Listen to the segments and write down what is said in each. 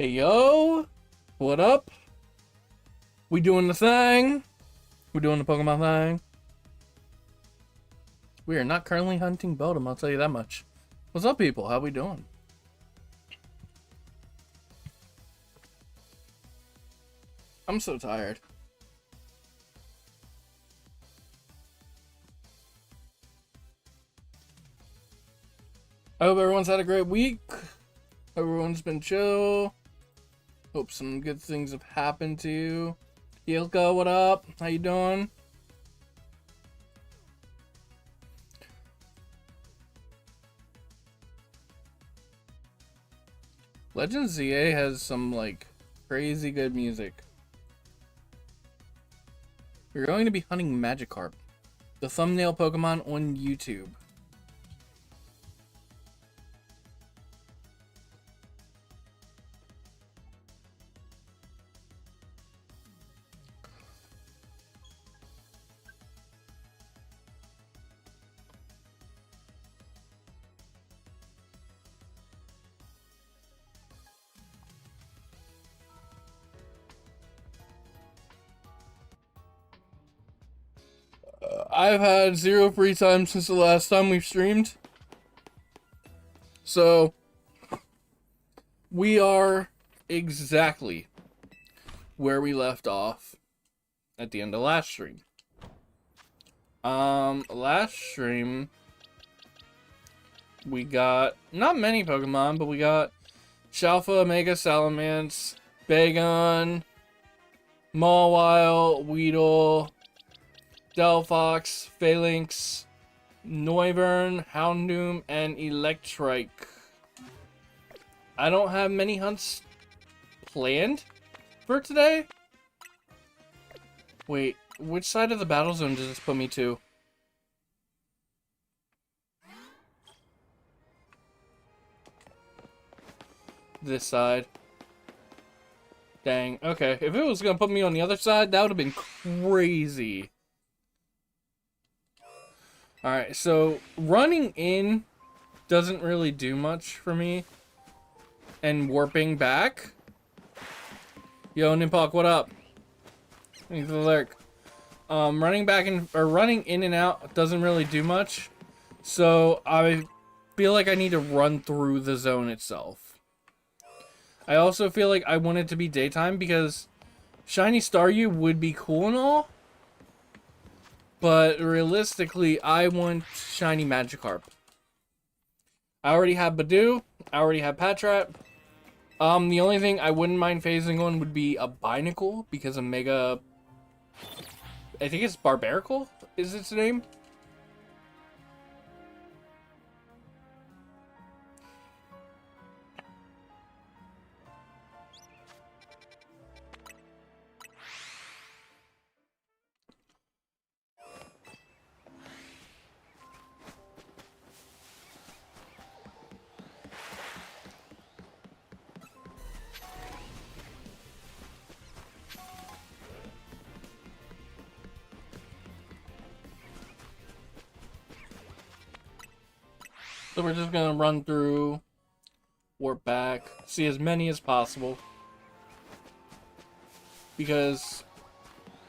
Hey yo, what up? We doing the thing? We doing the Pokemon thing? We are not currently hunting Bodum, I'll tell you that much. What's up, people? How we doing? I'm so tired. I hope everyone's had a great week. Everyone's been chill. Hope some good things have happened to you. Yilka, what up? How you doing? Legends ZA has some, like, crazy good music. We're going to be hunting Magikarp, the thumbnail Pokemon on YouTube. I've had 0 free time since the last time we've streamed. So, we are exactly where we left off at the end of last stream. Last stream, we got not many Pokemon, but we got Shalfa, Mega Salamence, Bagon, Mawile, Weedle, Delphox, Phalanx, Noivern, Houndoom, and Electrike. I don't have many hunts planned for today. Wait, which side of the battle zone does this put me to? This side. Dang, okay. If it was gonna put me on the other side, that would have been crazy. Alright, so running in doesn't really do much for me. And warping back. Yo, Nimpok, what up? Thanks for the lurk. Running back or running in and out doesn't really do much. So I feel like I need to run through the zone itself. I also feel like I want it to be daytime because Shiny Staryu would be cool and all. But realistically, I want Shiny Magikarp. I already have Badoo. I already have Patrat. The only thing I wouldn't mind phasing on would be a Binacle because of Mega... I think it's Barbaracle is its name. So we're just gonna run through, warp back, see as many as possible. Because,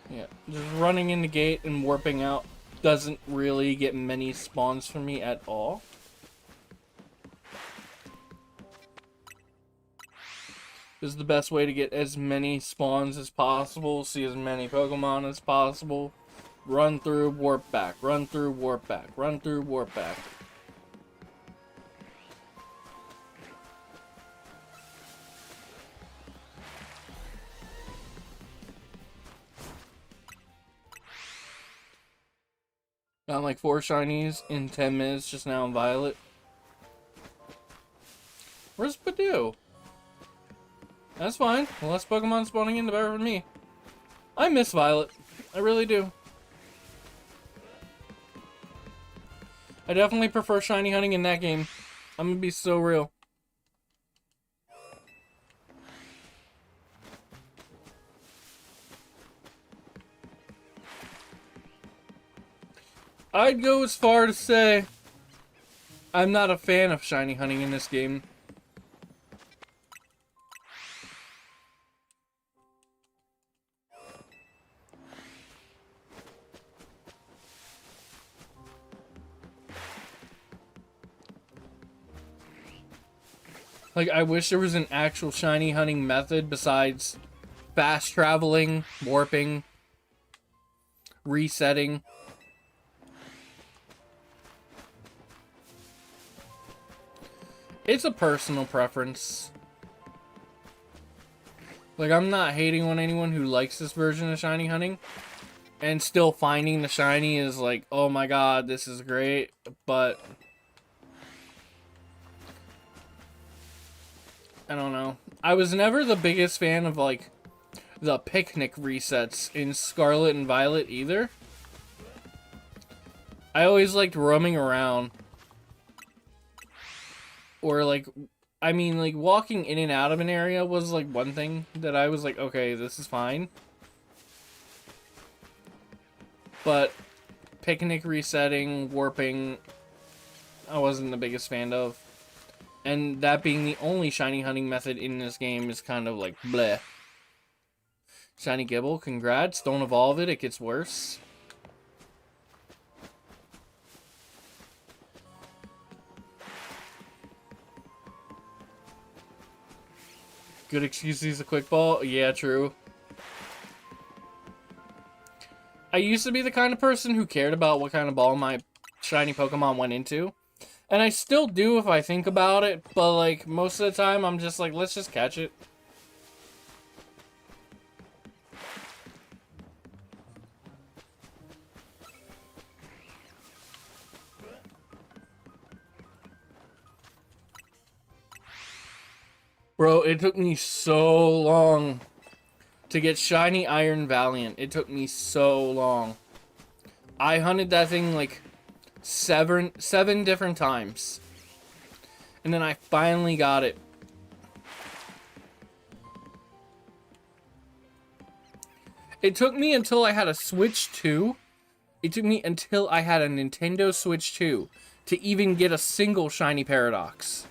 yeah, just running in the gate and warping out doesn't really get many spawns for me at all. This is the best way to get as many spawns as possible, see as many Pokemon as possible. Run through, warp back, run through, warp back, run through, warp back. Got like 4 shinies in 10 minutes just now in Violet. Where's Badoo? That's fine. The less Pokemon spawning in, the better for me. I miss Violet. I really do. I definitely prefer shiny hunting in that game. I'm gonna be so real. I'd go as far to say I'm not a fan of shiny hunting in this game. Like, I wish there was an actual shiny hunting method besides fast traveling, warping, resetting. It's a personal preference. Like, I'm not hating on anyone who likes this version of shiny hunting. And still finding the shiny is like, oh my god, this is great. But I don't know. I was never the biggest fan of, like, the picnic resets in Scarlet and Violet either. I always liked roaming around. Or, like, I mean, like, walking in and out of an area was, like, one thing that I was like, okay, this is fine. But picnic resetting, warping, I wasn't the biggest fan of. And that being the only shiny hunting method in this game is kind of like, bleh. Shiny Gibble, congrats. Don't evolve it, it gets worse. Good excuse to use a quick ball? Yeah, true. I used to be the kind of person who cared about what kind of ball my shiny Pokemon went into. And I still do if I think about it, but, like, most of the time I'm just like, let's just catch it. Bro, it took me so long to get shiny Iron Valiant. It took me so long. I hunted that thing like seven different times. And then I finally got it. It took me until I had a Switch 2. It took me until I had a Nintendo Switch 2 to even get a single shiny Paradox.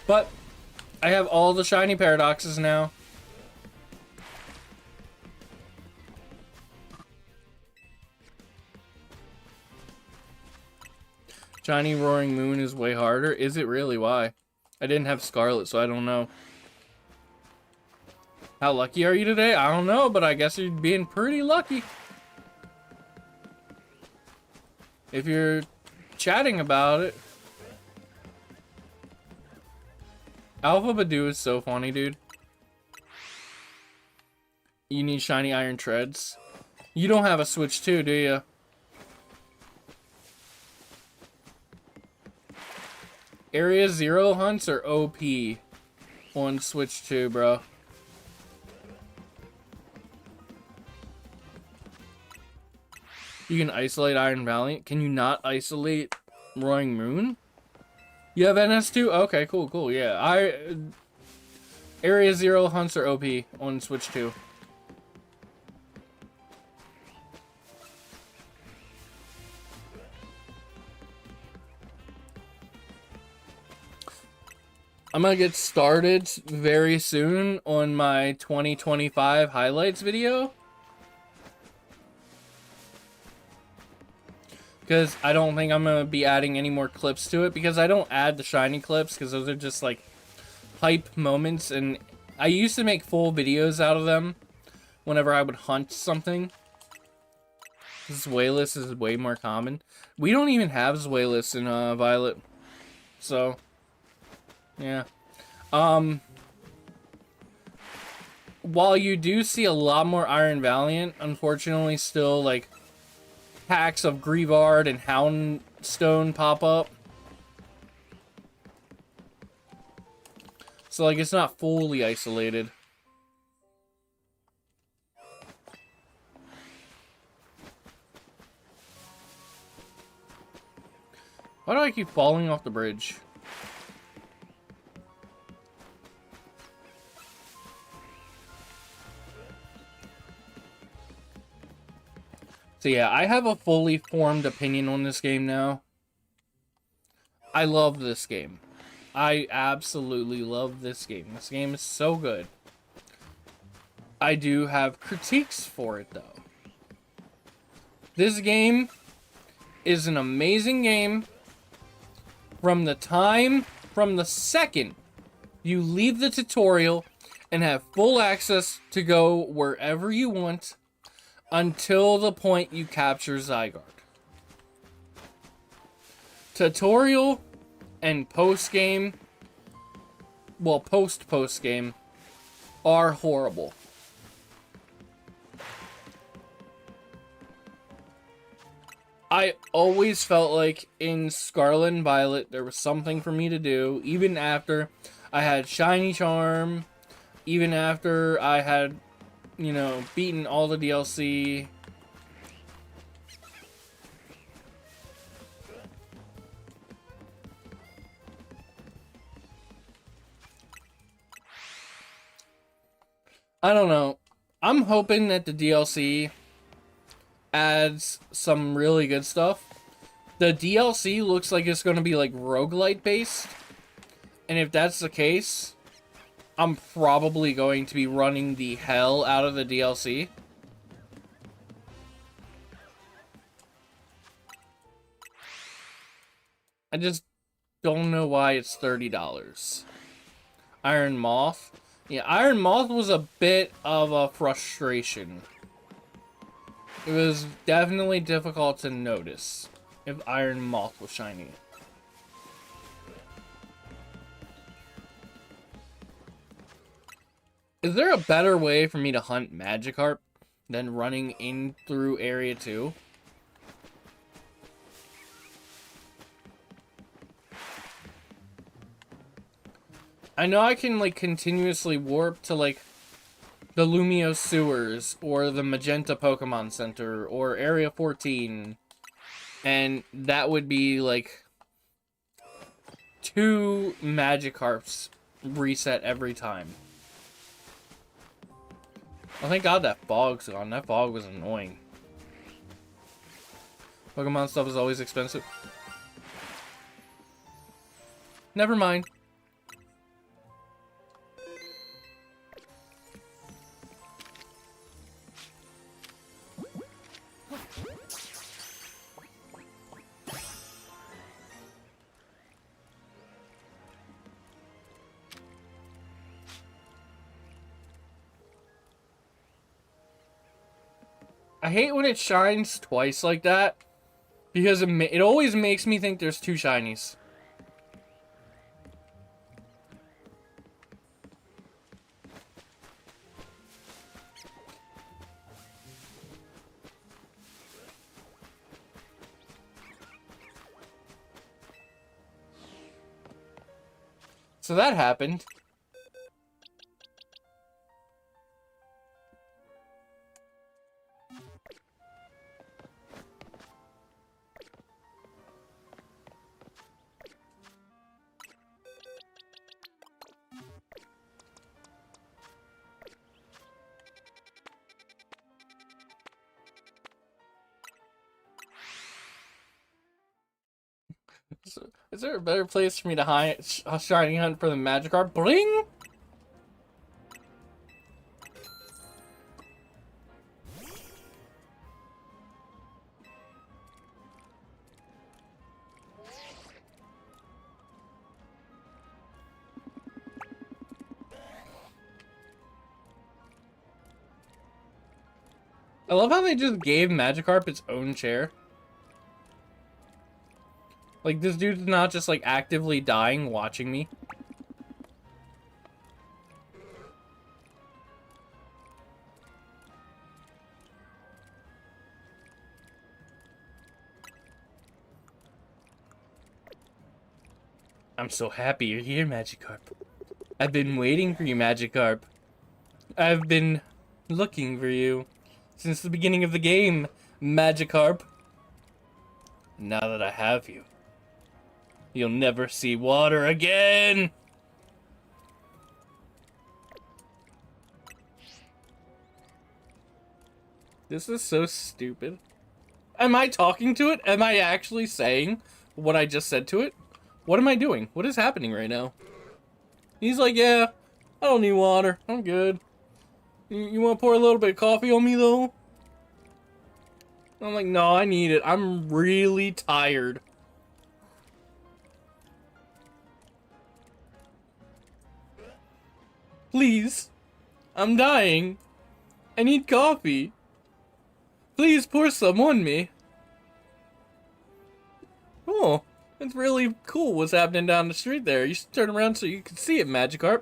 But I have all the shiny Paradoxes now. Shiny Roaring Moon is way harder. Is it really? Why? I didn't have Scarlet, so I don't know. How lucky are you today? I don't know, but I guess you're being pretty lucky. If you're chatting about it. Alpha Badoo is so funny, dude. You need shiny Iron Treads. You don't have a Switch 2, do you? Area Zero hunts are OP on Switch 2, bro. You can isolate Iron Valiant. Can you not isolate Roaring Moon? You have NS2? Okay, cool, cool. Yeah, Area Zero hunts are OP on Switch 2. I'm gonna get started very soon on my 2025 highlights video. Because I don't think I'm gonna be adding any more clips to it, because I don't add the shiny clips, because those are just like hype moments, and I used to make full videos out of them whenever I would hunt something. Zweilous is way more common. We don't even have Zweilous in Violet. So, yeah. While you do see a lot more Iron Valiant, unfortunately still, like, packs of Grievard and Houndstone pop up. So, like, it's not fully isolated. Why do I keep falling off the bridge? So yeah, I have a fully formed opinion on this game now. I love this game. I absolutely love this game. This game is so good. I do have critiques for it, though. This game is an amazing game from the second you leave the tutorial and have full access to go wherever you want until the point you capture Zygarde. Tutorial and post-game, well, post-game, are horrible. I always felt like in Scarlet and Violet there was something for me to do, even after I had Shiny Charm, even after I had, you know, beaten all the DLC. I don't know. I'm hoping that the DLC adds some really good stuff. The DLC looks like it's going to be like roguelite based. And if that's the case, I'm probably going to be running the hell out of the DLC. I just don't know why it's $30. Iron Moth. Yeah, Iron Moth was a bit of a frustration. It was definitely difficult to notice if Iron Moth was shiny. Is there a better way for me to hunt Magikarp than running in through Area 2? I know I can, like, continuously warp to, like, the Lumiose Sewers, or the Magenta Pokemon Center, or Area 14, and that would be, like, 2 Magikarps reset every time. Oh, thank God that fog's gone. That fog was annoying. Pokemon stuff is always expensive. Never mind. I hate when it shines twice like that, because it always makes me think there's 2 shinies. So that happened. Is there a better place for me to hide a shiny hunt for the Magikarp? Bling! I love how they just gave Magikarp its own chair. Like, this dude's not just, like, actively dying watching me. I'm so happy you're here, Magikarp. I've been waiting for you, Magikarp. I've been looking for you since the beginning of the game, Magikarp. Now that I have you, you'll never see water again! This is so stupid. Am I talking to it? Am I actually saying what I just said to it? What am I doing? What is happening right now? He's like, yeah, I don't need water. I'm good. You want to pour a little bit of coffee on me, though? I'm like, no, I need it. I'm really tired. Please. I'm dying. I need coffee. Please pour some on me. Oh, it's really cool what's happening down the street there. You should turn around so you can see it, Magikarp.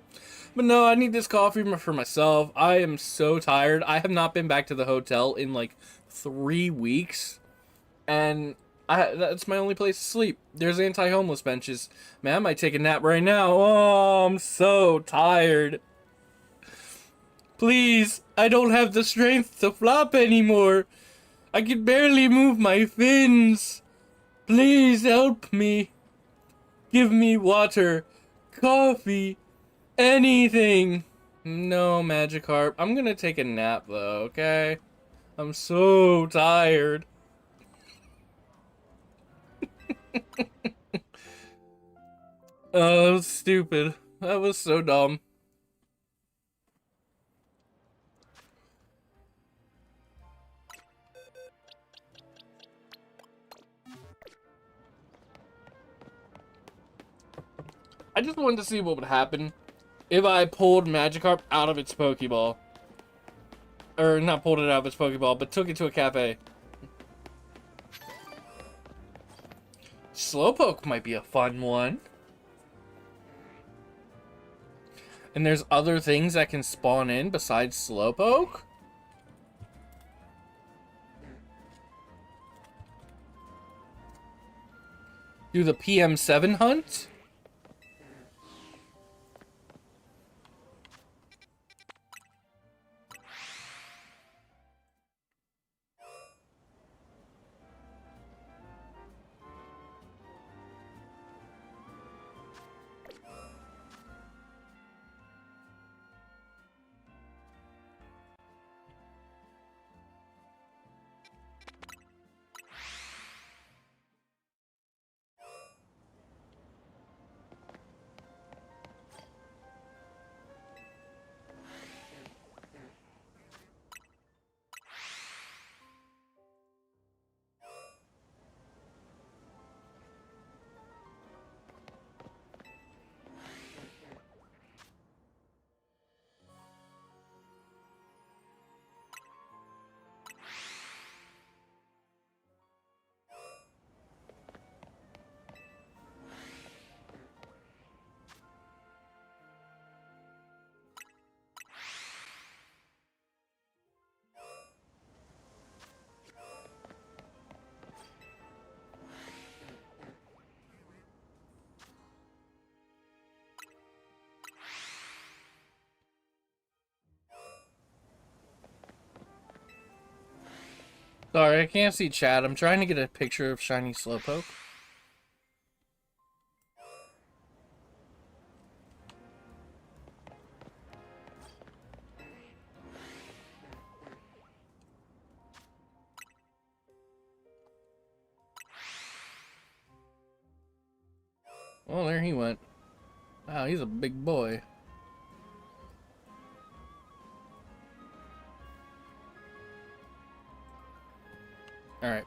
But no, I need this coffee for myself. I am so tired. I have not been back to the hotel in like 3 weeks. And that's my only place to sleep. There's anti-homeless benches. Man, I might take a nap right now. Oh, I'm so tired. Please, I don't have the strength to flop anymore. I can barely move my fins. Please help me. Give me water, coffee, anything. No, Magikarp. I'm gonna take a nap though, okay? I'm so tired. Oh, that was stupid. That was so dumb. I just wanted to see what would happen if I pulled Magikarp out of its Pokeball. Or, not pulled it out of its Pokeball, but took it to a cafe. Slowpoke might be a fun one. And there's other things that can spawn in besides Slowpoke? Do the PM7 hunt? Sorry, I can't see chat. I'm trying to get a picture of shiny Slowpoke. Oh, there he went. Wow, he's a big boy. Alright.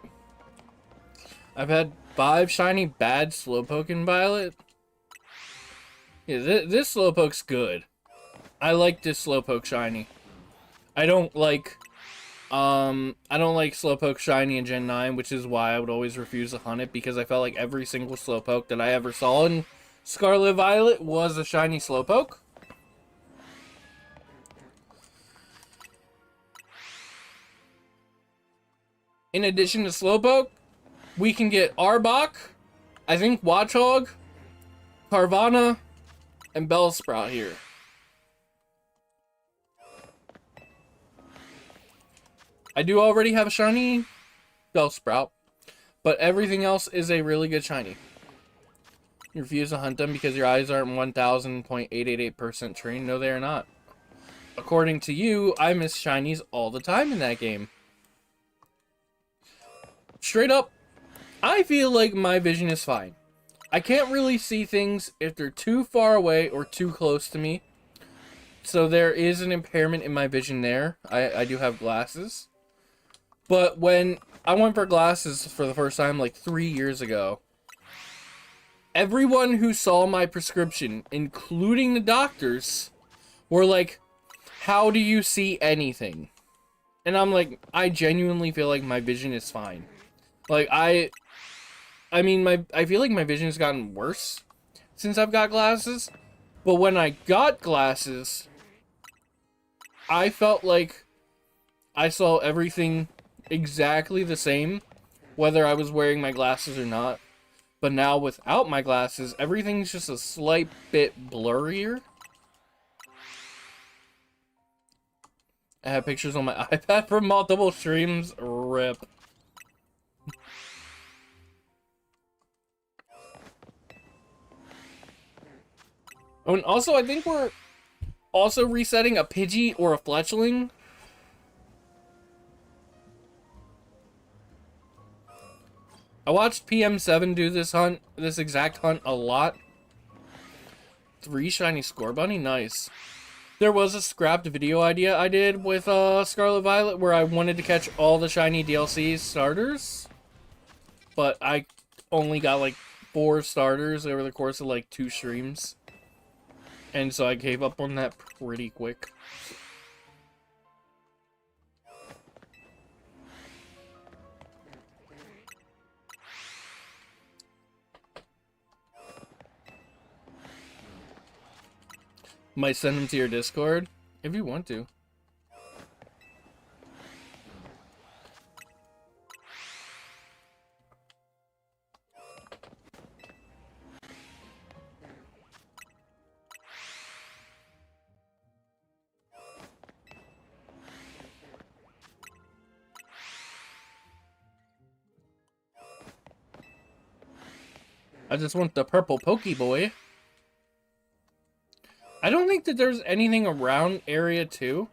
I've had 5 shiny bad Slowpoke in Violet. Yeah, this Slowpoke's good. I like this Slowpoke shiny. I don't like Slowpoke shiny in Gen 9, which is why I would always refuse to hunt it, because I felt like every single Slowpoke that I ever saw in Scarlet Violet was a shiny Slowpoke. In addition to Slowpoke, we can get Arbok, I think Watchog, Carvanha, and Bellsprout here. I do already have a shiny Bellsprout, but everything else is a really good shiny. You refuse to hunt them because your eyes aren't 1000.888% trained. No, they are not. According to you, I miss shinies all the time in that game. Straight up, I feel like my vision is fine. I can't really see things if they're too far away or too close to me. So there is an impairment in my vision there. I do have glasses. But when I went for glasses for the first time like 3 years ago. Everyone who saw my prescription, including the doctors, were like, how do you see anything? And I'm like, I genuinely feel like my vision is fine. Like, I mean, I feel like my vision has gotten worse since I've got glasses. But when I got glasses, I felt like I saw everything exactly the same, whether I was wearing my glasses or not. But now without my glasses, everything's just a slight bit blurrier. I have pictures on my iPad from multiple streams. RIP. Oh, and also, I think we're also resetting a Pidgey or a Fletchling. I watched PM7 do this hunt, this exact hunt, a lot. 3 shiny Score Bunny? Nice. There was a scrapped video idea I did with Scarlet Violet where I wanted to catch all the shiny DLC starters. But I only got like 4 starters over the course of like 2 streams. And so I gave up on that pretty quick. Might send them to your Discord if you want to. I just want the purple Pokeboy. I don't think that there's anything around Area 2.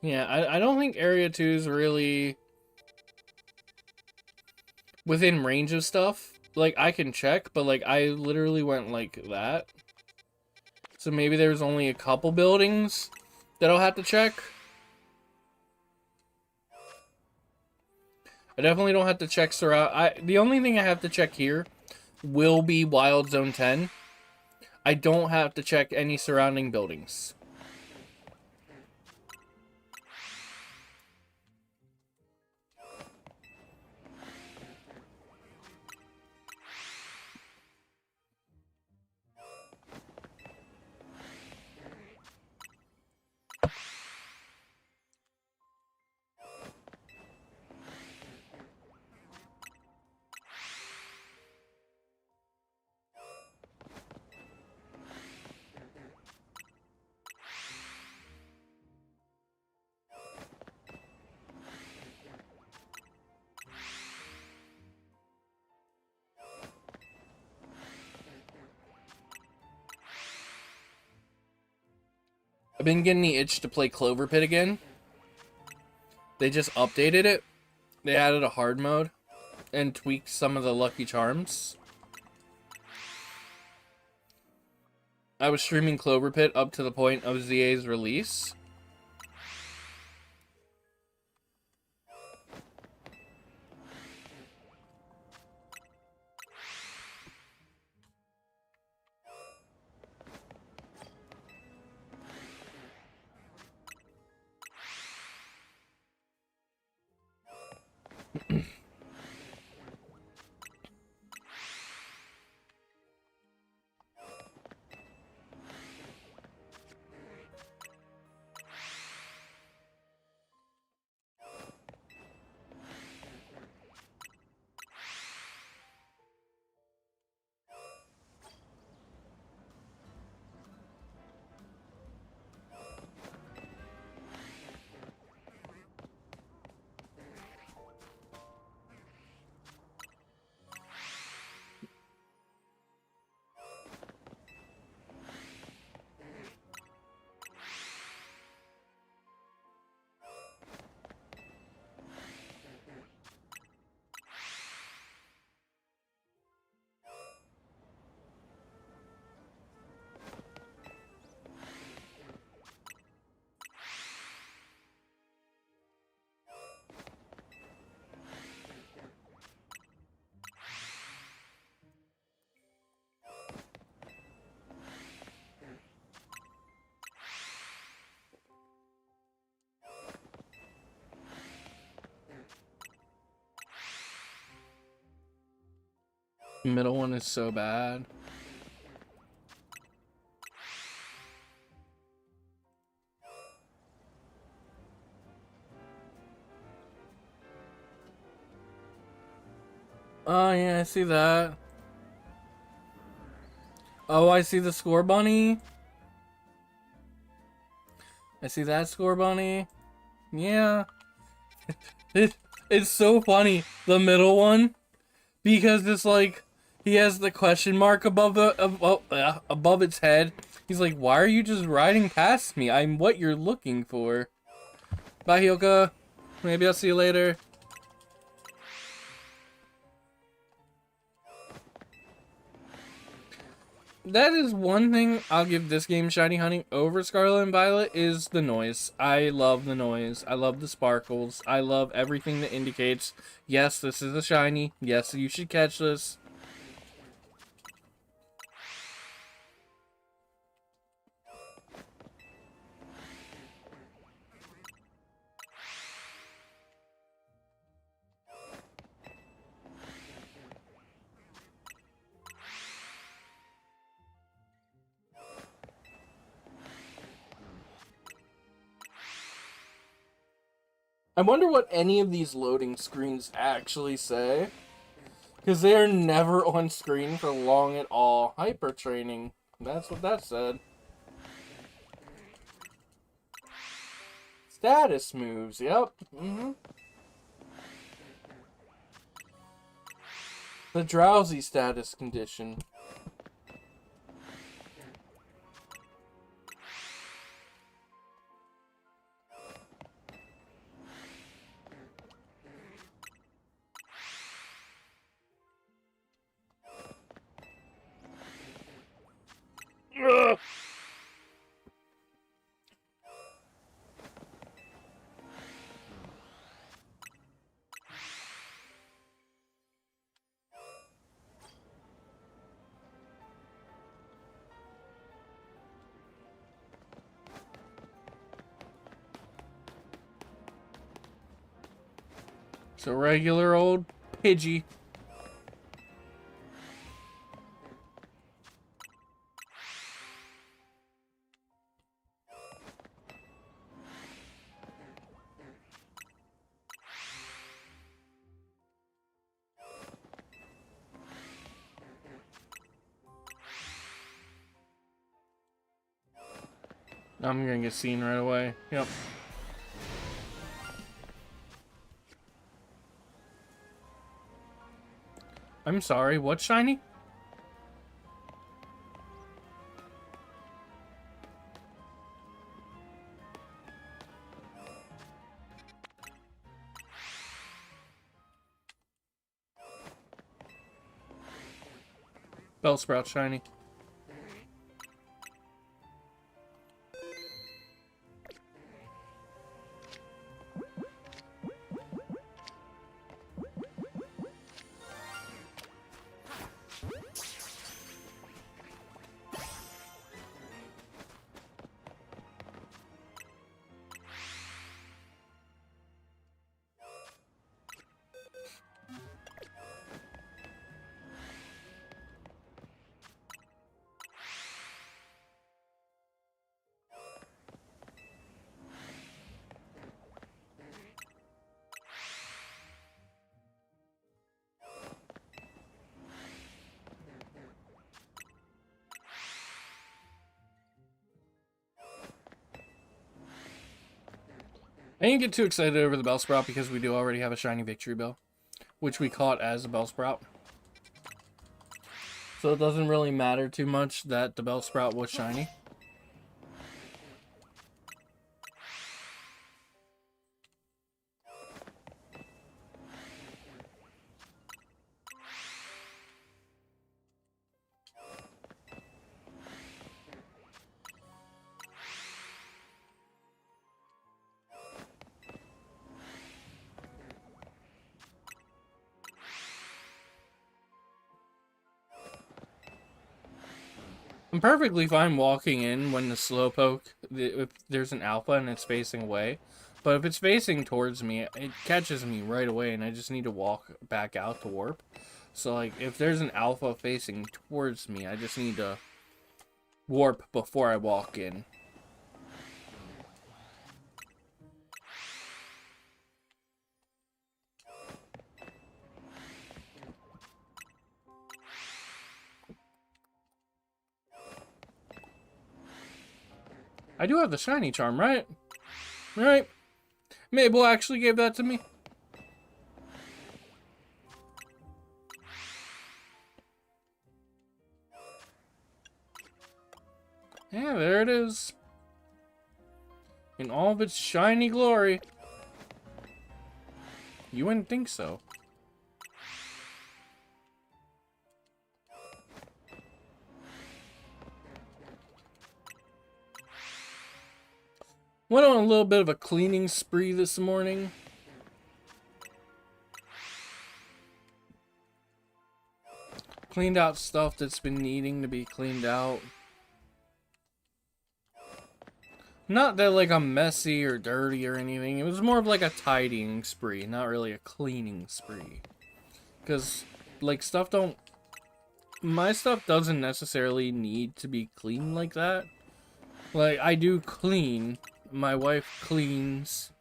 Yeah, I don't think Area 2 is really within range of stuff. Like, I can check, but, like, I literally went like that. So maybe there's only a couple buildings that I'll have to check. I definitely don't have to check surround. The only thing I have to check here will be Wild Zone 10. I don't have to check any surrounding buildings. I've been getting the itch to play Clover Pit again. They just updated it. They added a hard mode and tweaked some of the Lucky Charms. I was streaming Clover Pit up to the point of ZA's release. The middle one is so bad. Oh, yeah, I see that. Oh, I see the score bunny. I see that score bunny. Yeah. It's so funny. The middle one. Because it's like, he has the question mark above above its head. He's like, why are you just riding past me? I'm what you're looking for. Bye, Hyoka. Maybe I'll see you later. That is one thing I'll give this game Shiny Honey over Scarlet and Violet is the noise. I love the noise. I love the sparkles. I love everything that indicates, yes, this is a shiny. Yes, you should catch this. I wonder what any of these loading screens actually say. Because they are never on screen for long at all. Hyper training. That's what that said. Status moves. Yep. The drowsy status condition. Ugh. It's a regular old Pidgey. I'm gonna get seen right away. Yep. I'm sorry, what shiny? Bellsprout shiny. I didn't get too excited over the Bellsprout because we do already have a shiny Victory Bell, which we caught as a Bellsprout. So it doesn't really matter too much that the Bellsprout was shiny. I'm perfectly fine walking in when the Slowpoke, if there's an alpha and it's facing away. But if it's facing towards me, it catches me right away and I just need to walk back out to warp. So, like, if there's an alpha facing towards me, I just need to warp before I walk in. I do have the shiny charm, right? Right? Mabel actually gave that to me. Yeah, there it is. In all of its shiny glory. You wouldn't think so. Went on a little bit of a cleaning spree this morning. Cleaned out stuff that's been needing to be cleaned out. Not that like I'm messy or dirty or anything. It was more of like a tidying spree, not really a cleaning spree. Because like my stuff doesn't necessarily need to be clean like that. Like I do clean, my wife cleans,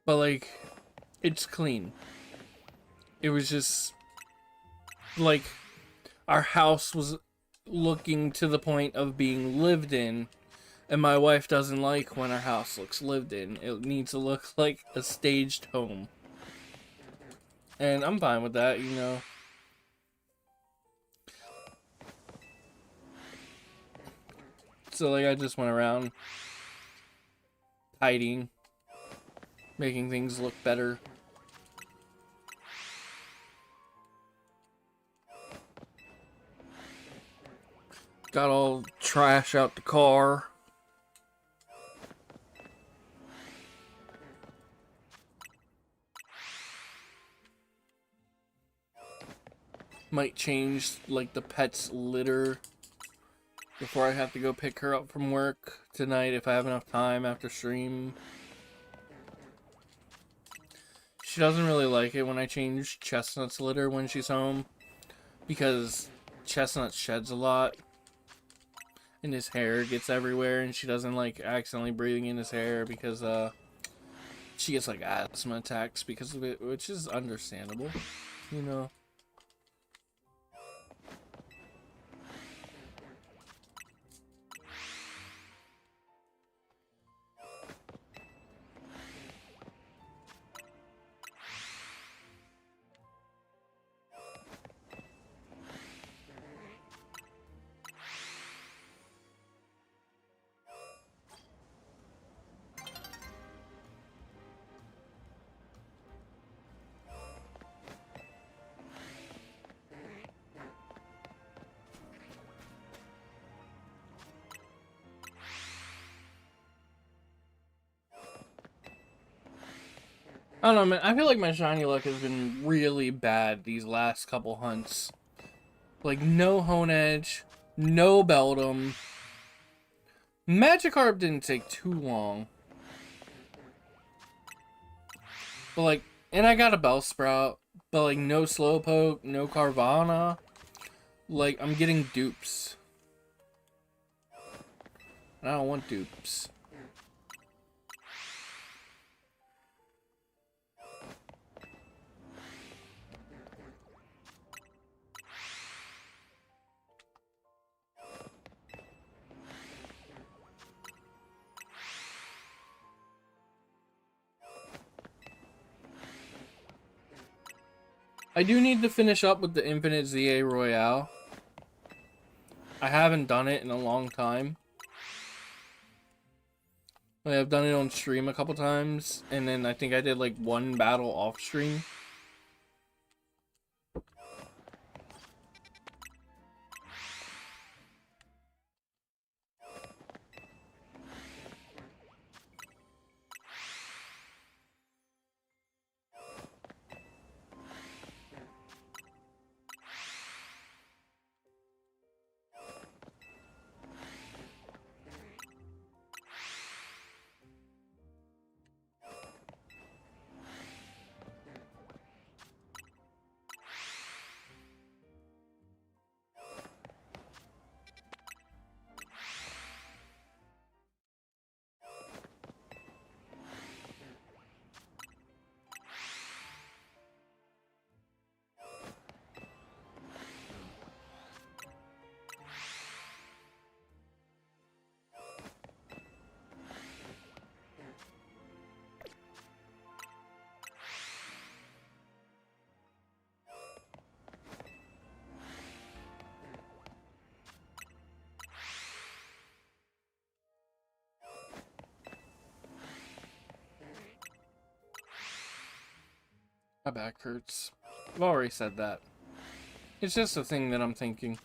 but like it's clean. It was just like our house was looking to the point of being lived in. And my wife doesn't like when our house looks lived in. It needs to look like a staged home. And I'm fine with that, you know. So, like, I just went around tidying, making things look better. Got all trash out the car. Might change, like, the pet's litter before I have to go pick her up from work tonight if I have enough time after stream. She doesn't really like it when I change Chestnut's litter when she's home, because Chestnut sheds a lot and his hair gets everywhere, and she doesn't like accidentally breathing in his hair because she gets like asthma attacks because of it, which is understandable, you know. I don't know, man. I feel like my shiny luck has been really bad these last couple hunts. Like, no Hone Edge, no Beldum. Magikarp didn't take too long. But, like, and I got a Bellsprout, but, like, no Slowpoke, no Carvana. Like, I'm getting dupes. And I don't want dupes. I do need to finish up with the Infinite ZA Royale. I haven't done it in a long time. I've done it on stream a couple times, and then I think I did like one battle off stream. My back hurts. I've already said that. It's just a thing that I'm thinking.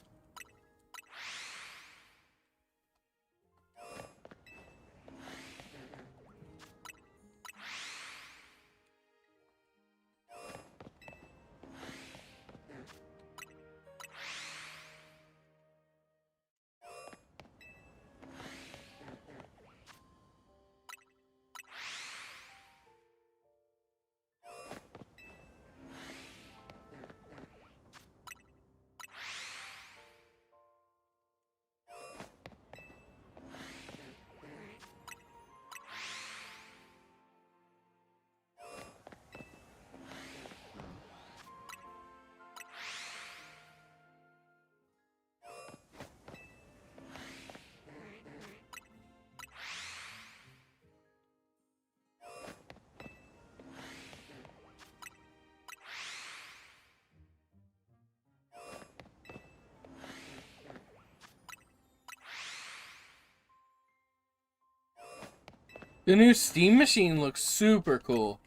The new Steam machine looks super cool.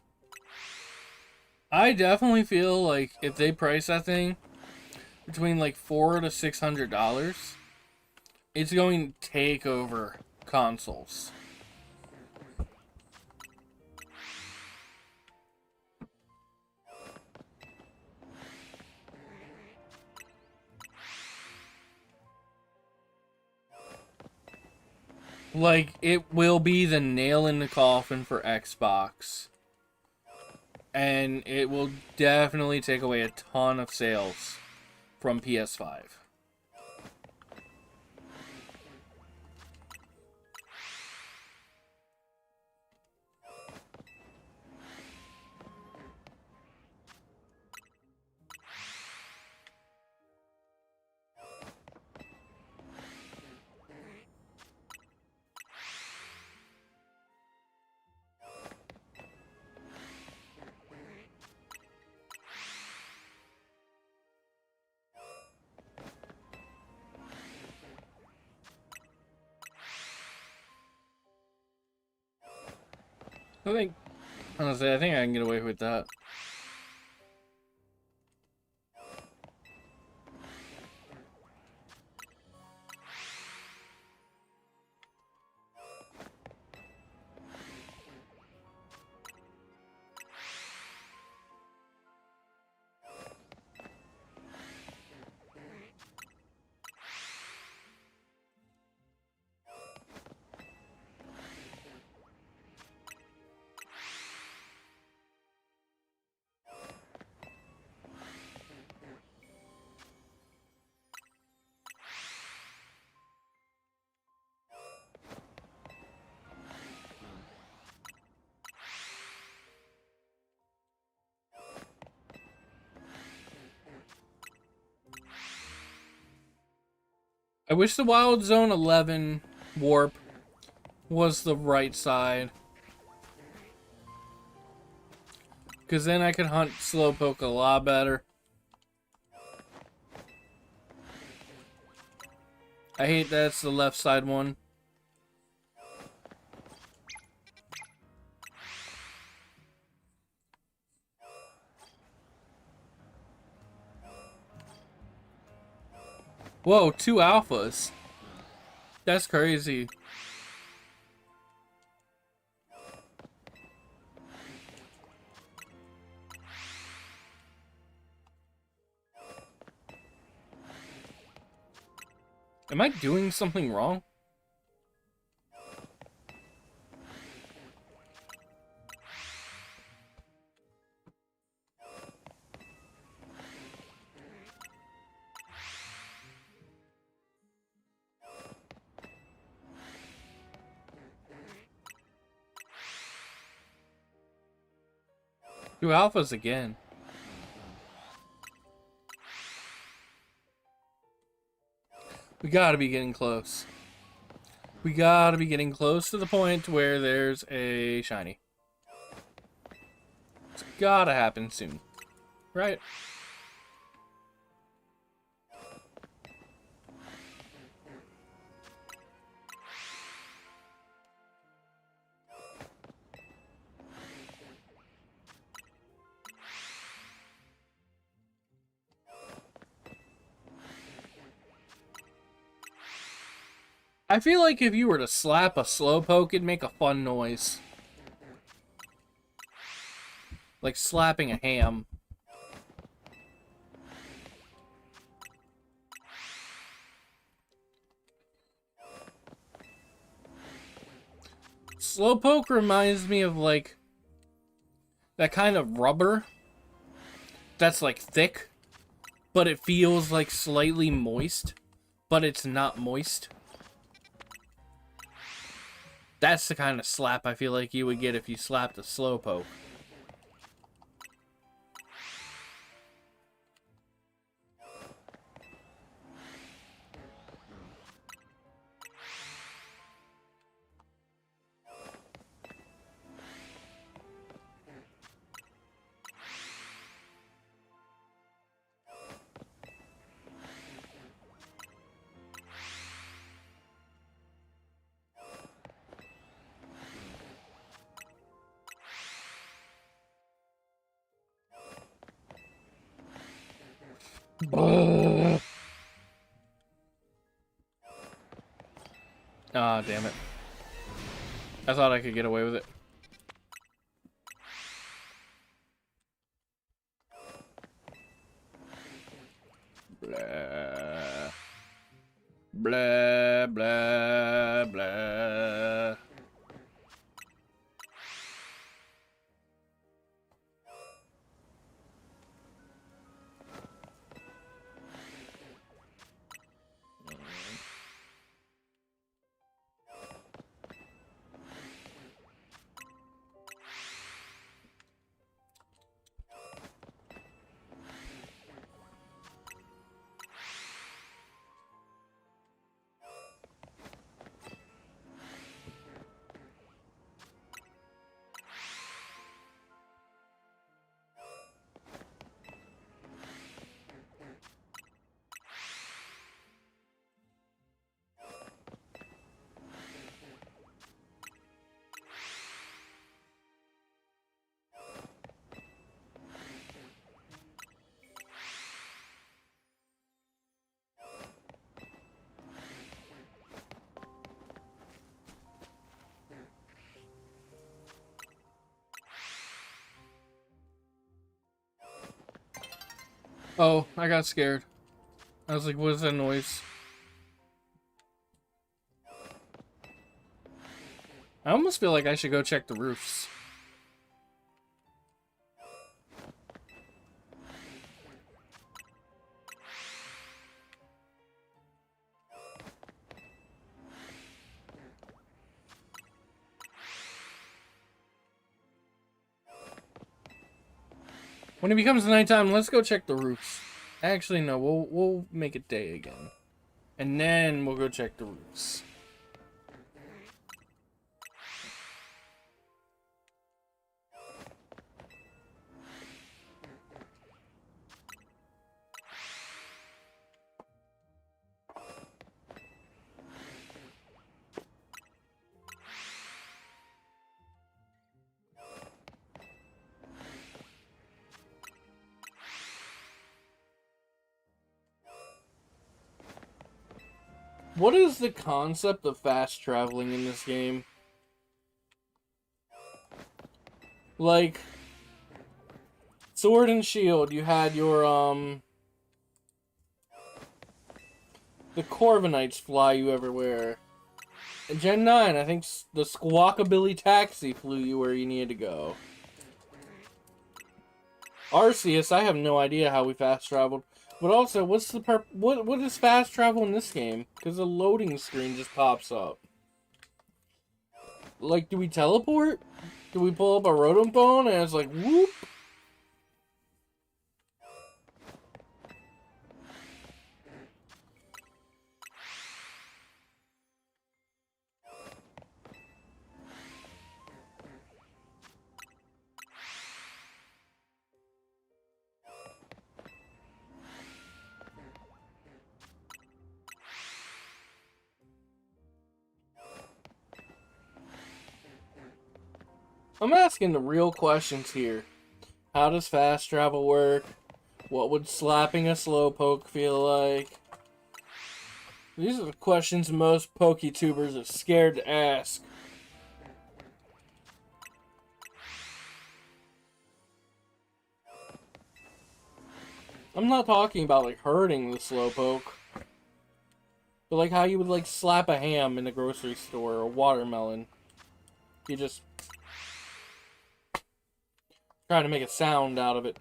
I definitely feel like if they price that thing between like $400 to $600, it's going to take over consoles. Like, it will be the nail in the coffin for Xbox. And it will definitely take away a ton of sales from PS5. Honestly, I think I can get away with that. I wish the Wild Zone 11 warp was the right side. Because then I could hunt Slowpoke a lot better. I hate that it's the left side one. Whoa, 2 alphas. That's crazy. Am I doing something wrong? Two alphas again. We gotta be getting close. We gotta be getting close to the point where there's a shiny. It's gotta happen soon. Right? I feel like if you were to slap a Slowpoke, it'd make a fun noise. Like slapping a ham. Slowpoke reminds me of like that kind of rubber that's like thick, but it feels like slightly moist, but it's not moist. That's the kind of slap I feel like you would get if you slapped a Slowpoke. Ah, damn it. I thought I could get away with it. Blah. Blah, blah, blah. Oh, I got scared. I was like, what is that noise? I almost feel like I should go check the roofs. When it becomes nighttime, let's go check the roofs. Actually, no, we'll make it day again. And then we'll go check the roofs. What is the concept of fast traveling in this game? Like, Sword and Shield, you had your, the Corviknights fly you everywhere. In Gen 9, I think the Squawkabilly Taxi flew you where you needed to go. Arceus, I have no idea how we fast traveled. But also, what's the what is fast travel in this game? Because the loading screen just pops up. Like, do we teleport? Do we pull up a Rotom phone and it's like, whoop? I'm asking the real questions here. How does fast travel work? What would slapping a Slowpoke feel like? These are the questions most PokeTubers are scared to ask. I'm not talking about, like, hurting the Slowpoke. But, like, how you would, like, slap a ham in a grocery store or a watermelon. You just try to make a sound out of it.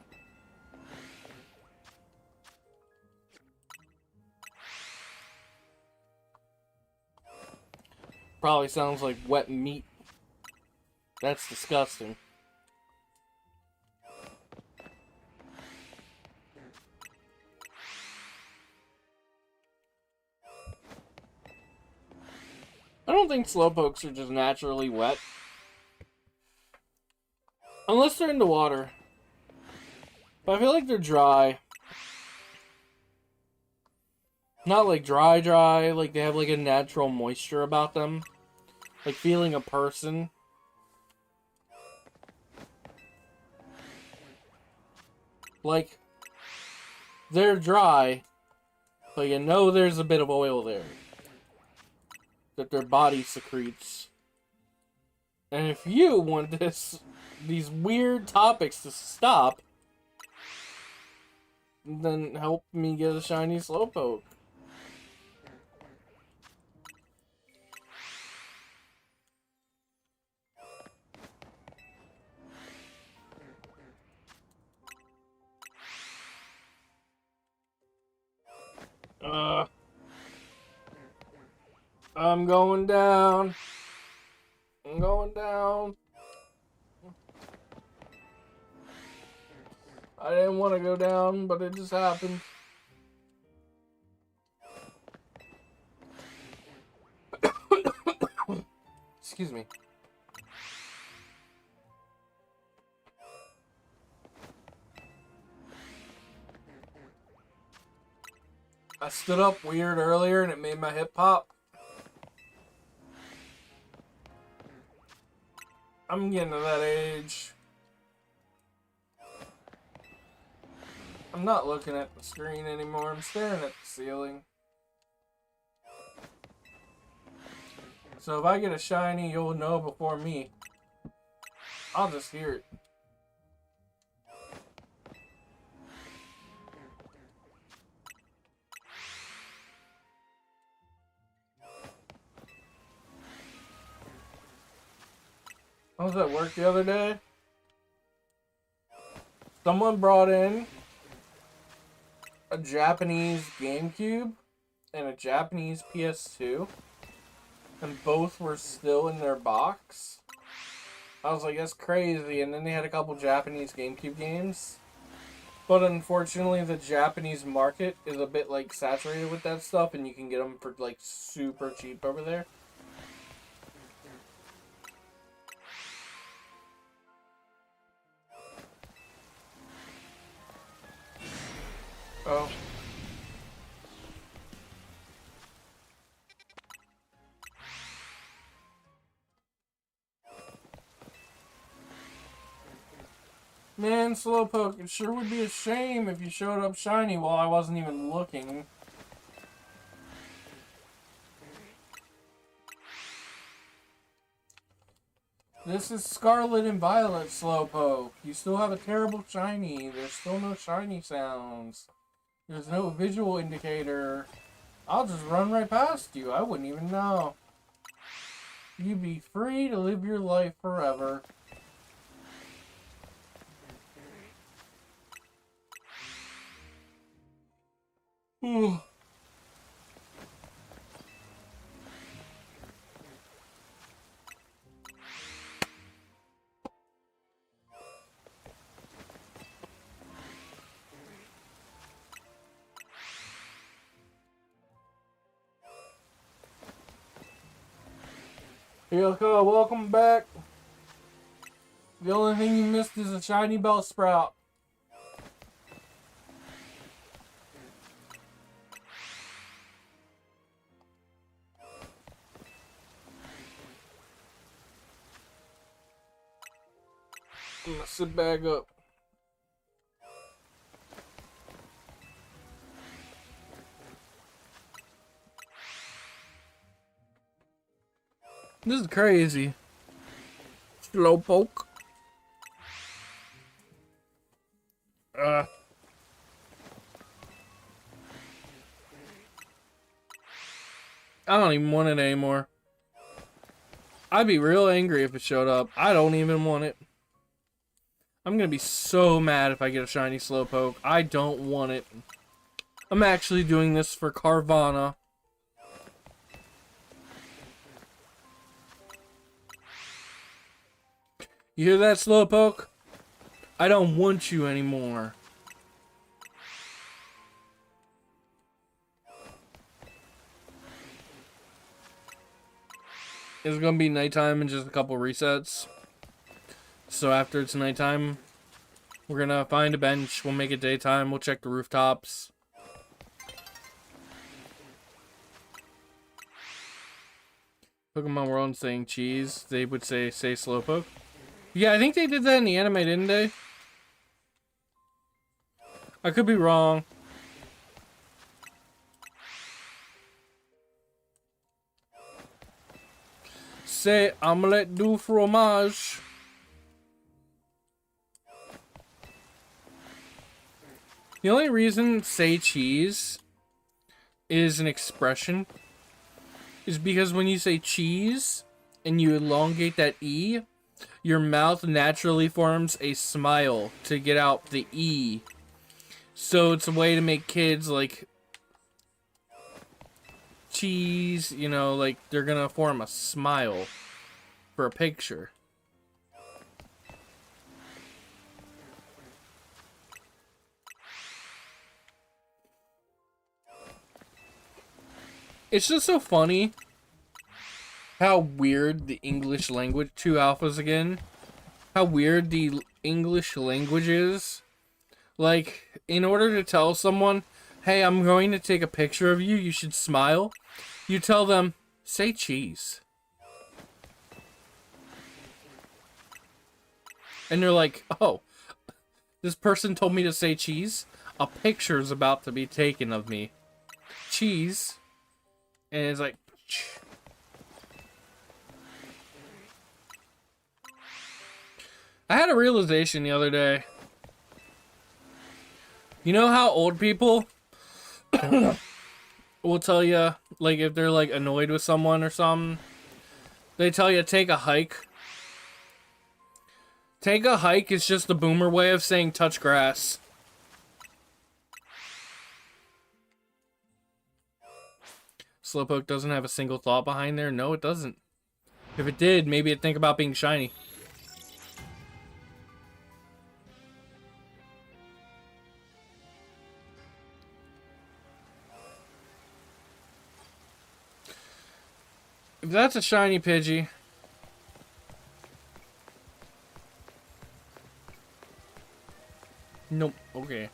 Probably sounds like wet meat. That's disgusting. I don't think Slowpokes are just naturally wet. Unless they're in the water. But I feel like they're dry. Not like dry, like they have like a natural moisture about them. Like feeling a person. Like, they're dry, but you know there's a bit of oil there that their body secretes. And if you want these weird topics to stop, then help me get a shiny Slowpoke. I'm going down. I'm going down. I didn't want to go down, but it just happened. Excuse me. I stood up weird earlier and it made my hip pop. I'm getting to that age. I'm not looking at the screen anymore. I'm staring at the ceiling. So if I get a shiny, you'll know before me. I'll just hear it. I was at work the other day. Someone brought in a Japanese GameCube and a Japanese PS2. And both were still in their box. I was like, that's crazy. And then they had a couple Japanese GameCube games. But unfortunately, the Japanese market is a bit, like, saturated with that stuff. And you can get them for, like, super cheap over there. Oh. Man, Slowpoke, it sure would be a shame if you showed up shiny while I wasn't even looking. This is Scarlet and Violet, Slowpoke. You still have a terrible shiny. There's still no shiny sounds. There's no visual indicator. I'll just run right past you. I wouldn't even know. You'd be free to live your life forever. Ooh. Yoko, welcome back. The only thing you missed is a shiny Bellsprout. I'm gonna sit back up. This is crazy. Slowpoke. I don't even want it anymore. I'd be real angry if it showed up. I don't even want it. I'm gonna be so mad if I get a shiny Slowpoke. I don't want it. I'm actually doing this for Carvana. You hear that, Slowpoke? I don't want you anymore. It's gonna be nighttime in just a couple resets. So after it's nighttime, we're gonna find a bench. We'll make it daytime. We'll check the rooftops. Pokemon World saying cheese. They would say Slowpoke. Yeah, I think they did that in the anime, didn't they? I could be wrong. Say omelette du fromage. The only reason say cheese is an expression is because when you say cheese and you elongate that E, your mouth naturally forms a smile to get out the E. So it's a way to make kids like cheese, you know, like they're gonna form a smile for a picture. It's just so funny how weird the English language, 2 alphas again, how weird the English language is. Like, in order to tell someone, hey, I'm going to take a picture of you, you should smile, you tell them, say cheese. And they're like, oh, this person told me to say cheese? A picture's about to be taken of me. Cheese. And it's like, I had a realization the other day. You know how old people will tell you, like, if they're, like, annoyed with someone or something, they tell you, take a hike. Take a hike is just the boomer way of saying touch grass. Slowpoke doesn't have a single thought behind there. No, it doesn't. If it did, maybe it'd think about being shiny. If that's a shiny Pidgey. Nope. Okay.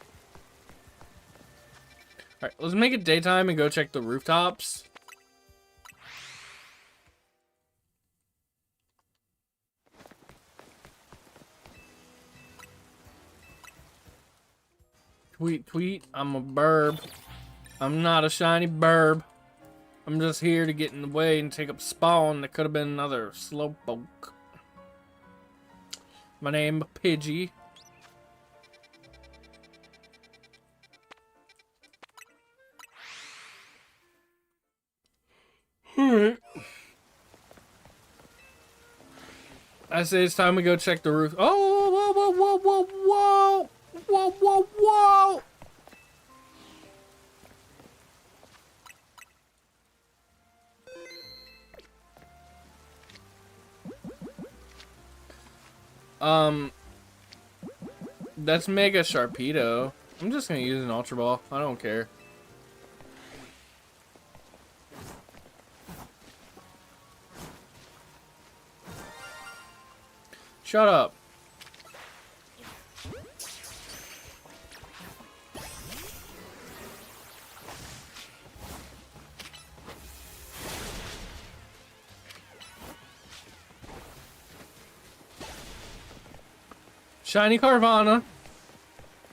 Alright, let's make it daytime and go check the rooftops. Tweet, tweet. I'm a burb. I'm not a shiny burb. I'm just here to get in the way and take up spawn. That could have been another Slowpoke. My name Pidgey. Alright. I say it's time we go check the roof. Oh, whoa, whoa, whoa, whoa, whoa! Whoa, whoa, whoa! That's Mega Sharpedo. I'm just gonna use an Ultra Ball. I don't care. Shut up. Shiny Carvana.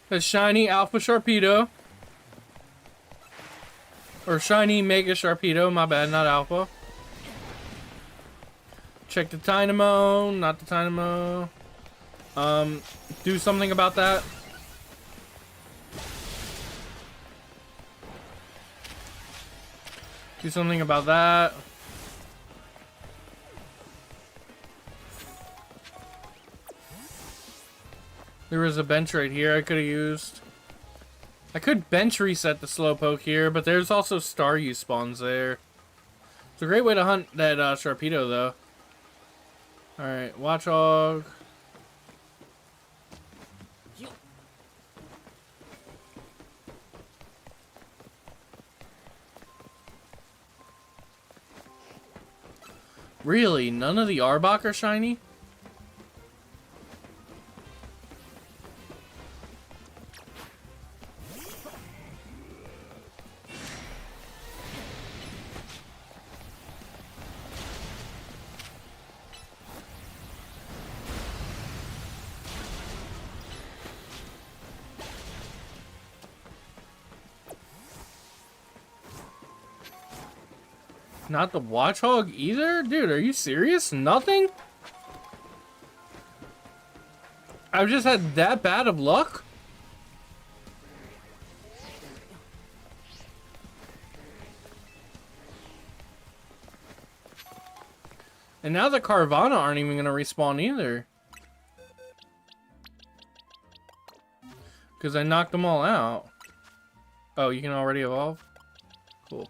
A shiny Alpha Sharpedo. Or shiny Mega Sharpedo, my bad, not Alpha. Check the dynamo, not the dynamo. Do something about that. Do something about that. There was a bench right here I could have used. I could bench reset the Slowpoke here, but there's also Staryu spawns there. It's a great way to hunt that Sharpedo, though. Alright, Watchog. Really? None of the Arbok are shiny? Not the Watchog either? Dude, are you serious? Nothing? I've just had that bad of luck? And now the Carvana aren't even going to respawn either. Because I knocked them all out. Oh, you can already evolve? Cool.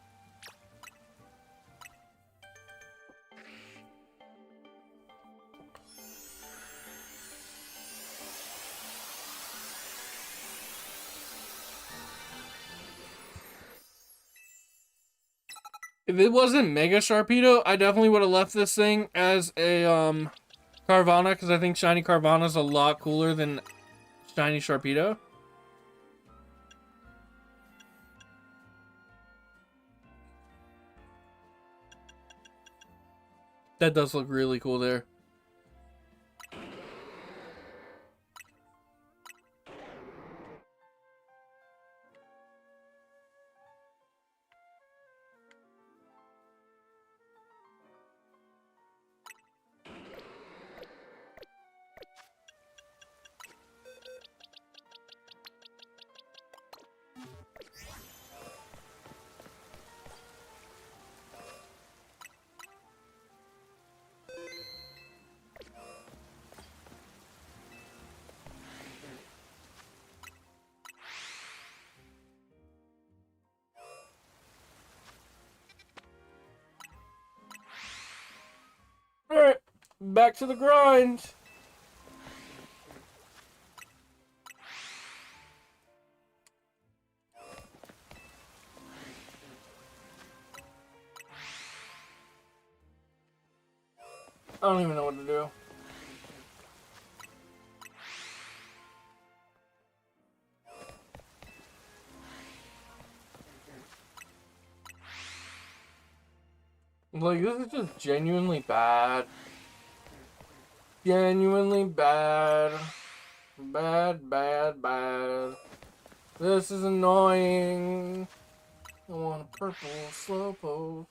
If it wasn't Mega Sharpedo, I definitely would have left this thing as a Carvana, because I think Shiny Carvana is a lot cooler than Shiny Sharpedo. That does look really cool there. Alright, back to the grind. I don't even know what to do. Like, this is just genuinely bad. Genuinely bad. Bad, bad, bad. This is annoying. I want a purple Slowpoke.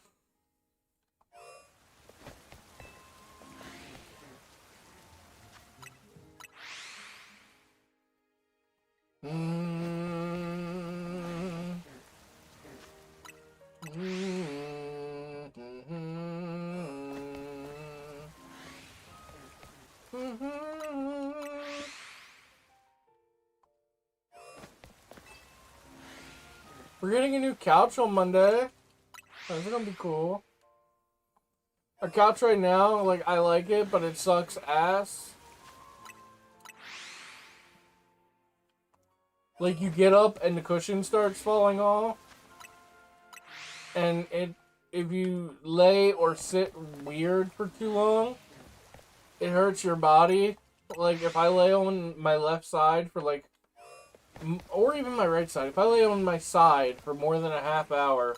We're getting a new couch on Monday. That's gonna be cool. Our couch right now, like, I like it, but it sucks ass. Like, you get up and the cushion starts falling off. And if you lay or sit weird for too long, it hurts your body. Like, if I lay on my left side for, like, or even my right side, if I lay on my side for more than a half hour,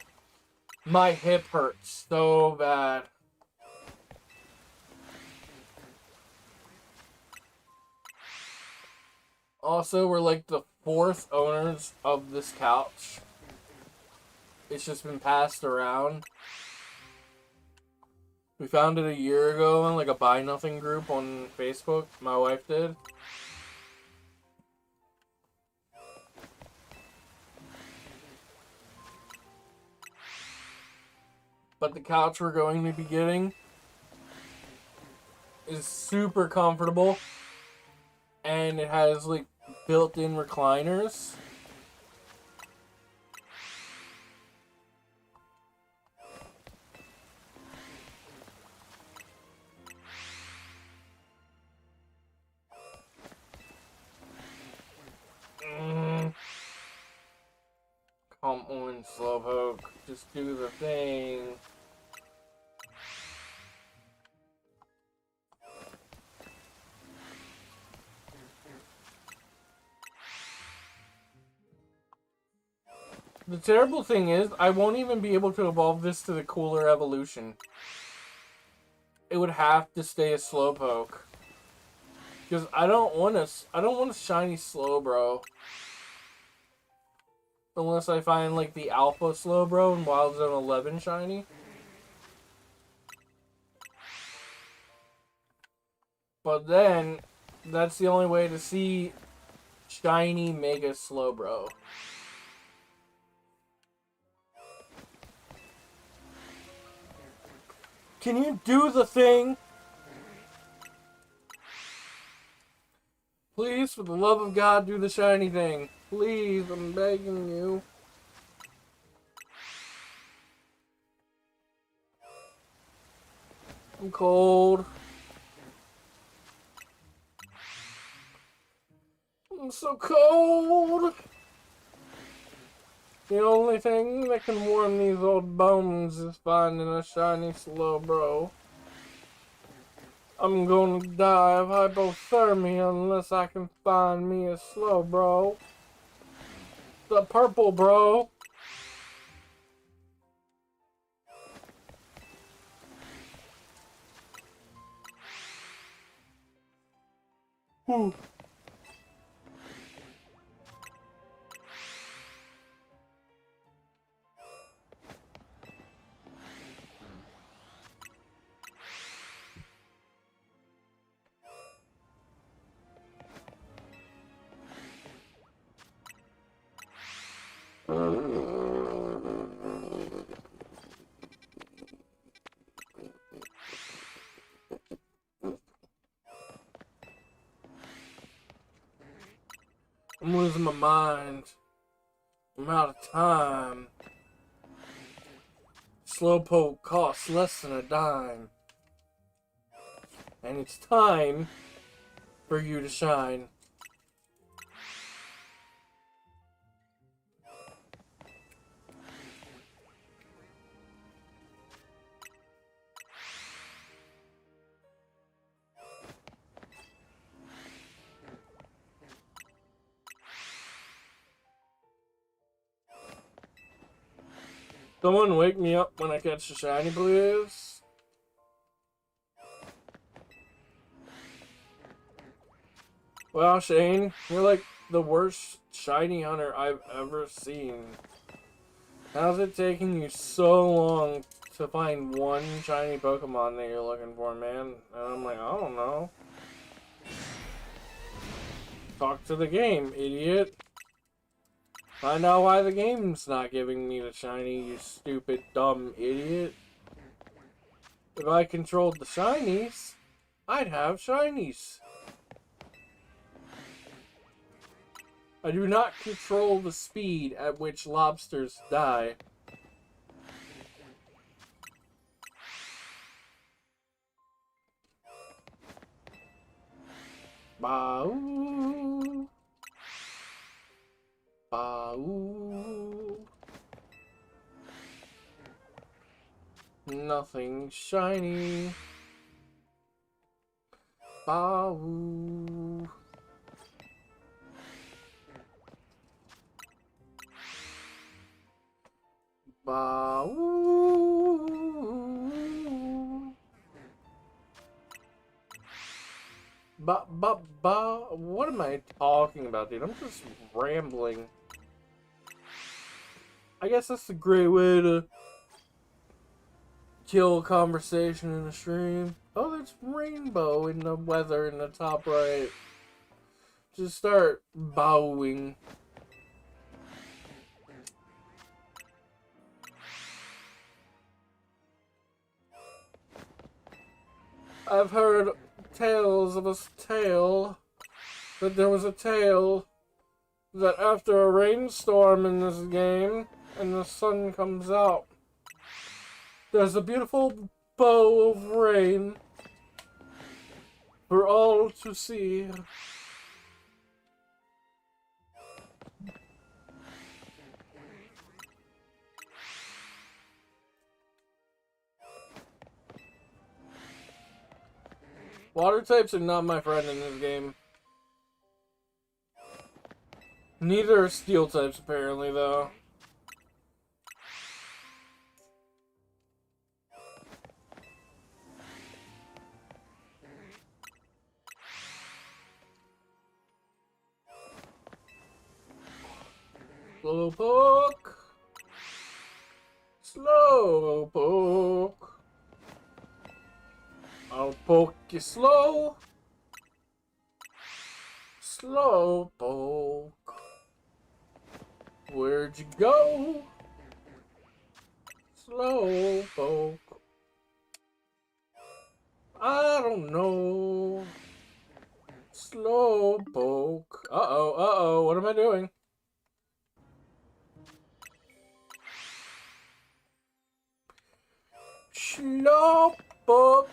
my hip hurts so bad. Also, we're like the 4th owners of this couch. It's just been passed around. We found it a year ago in like a buy nothing group on Facebook. My wife did. But the couch we're going to be getting is super comfortable. And it has like built-in recliners. Come on, Slowpoke. Just do the thing. The terrible thing is, I won't even be able to evolve this to the cooler evolution. It would have to stay a Slowpoke. Because I don't want a shiny Slowbro. Unless I find like the Alpha Slowbro in Wild Zone 11 shiny. But then, that's the only way to see shiny Mega Slowbro. Can you do the thing? Please, for the love of God, do the shiny thing. Please, I'm begging you. I'm cold. I'm so cold. The only thing that can warm these old bones is finding a shiny Slowbro. I'm gonna die of hypothermia unless I can find me a Slowbro. The purple bro. Whew. I'm losing my mind. I'm out of time. Slowpoke costs less than a dime. And it's time for you to shine. Someone wake me up when I catch the shiny, please. Wow, Shane, you're like the worst shiny hunter I've ever seen. How's it taking you so long to find one shiny Pokemon that you're looking for, man? And I'm like, I don't know. Talk to the game, idiot. Find out why the game's not giving me the shiny, you stupid, dumb idiot. If I controlled the shinies, I'd have shinies. I do not control the speed at which lobsters die. Ba-oo. Ba-oo. Nothing shiny. Ba-oo. Ba-oo. Ba-ba-ba. What am I talking about, dude? I'm just rambling. I guess that's a great way to Kill conversation in the stream. Oh, there's rainbow in the weather in the top right. Just start bowing. I've heard tales of a tale that there was a tale that after a rainstorm in this game and the sun comes out, there's a beautiful bow of rain for all to see. Water types are not my friend in this game. Neither are steel types, apparently, though. Slowpoke. Slowpoke. I'll poke you slow. Slowpoke. Where'd you go? Slowpoke. I don't know. Slowpoke. Uh-oh, what am I doing? Slowpoke.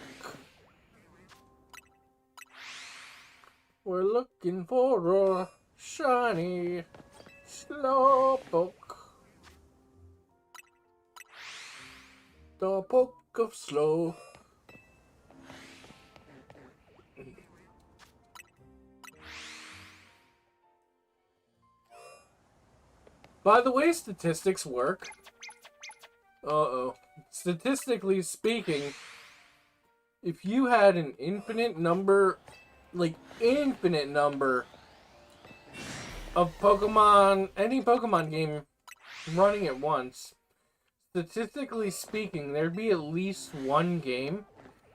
We're looking for a shiny Slowpoke. The poke of slow. By the way statistics work, statistically speaking, if you had an infinite number, infinite number of Pokemon, any Pokemon game running at once, statistically speaking, there'd be at least one game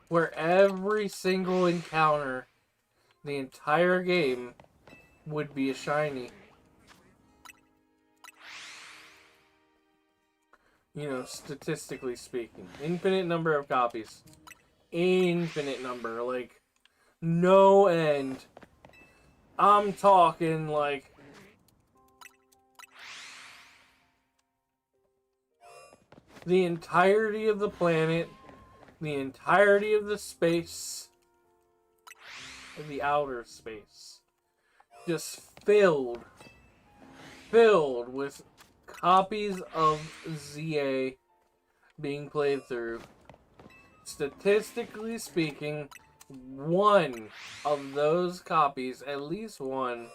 where every single encounter, the entire game, would be a shiny. You know, statistically speaking. Infinite number of copies. Infinite number, like, no end. I'm talking, like, the entirety of the planet, the entirety of the space, of the outer space, just filled with copies of ZA being played through. Statistically speaking, one of those copies, at least one,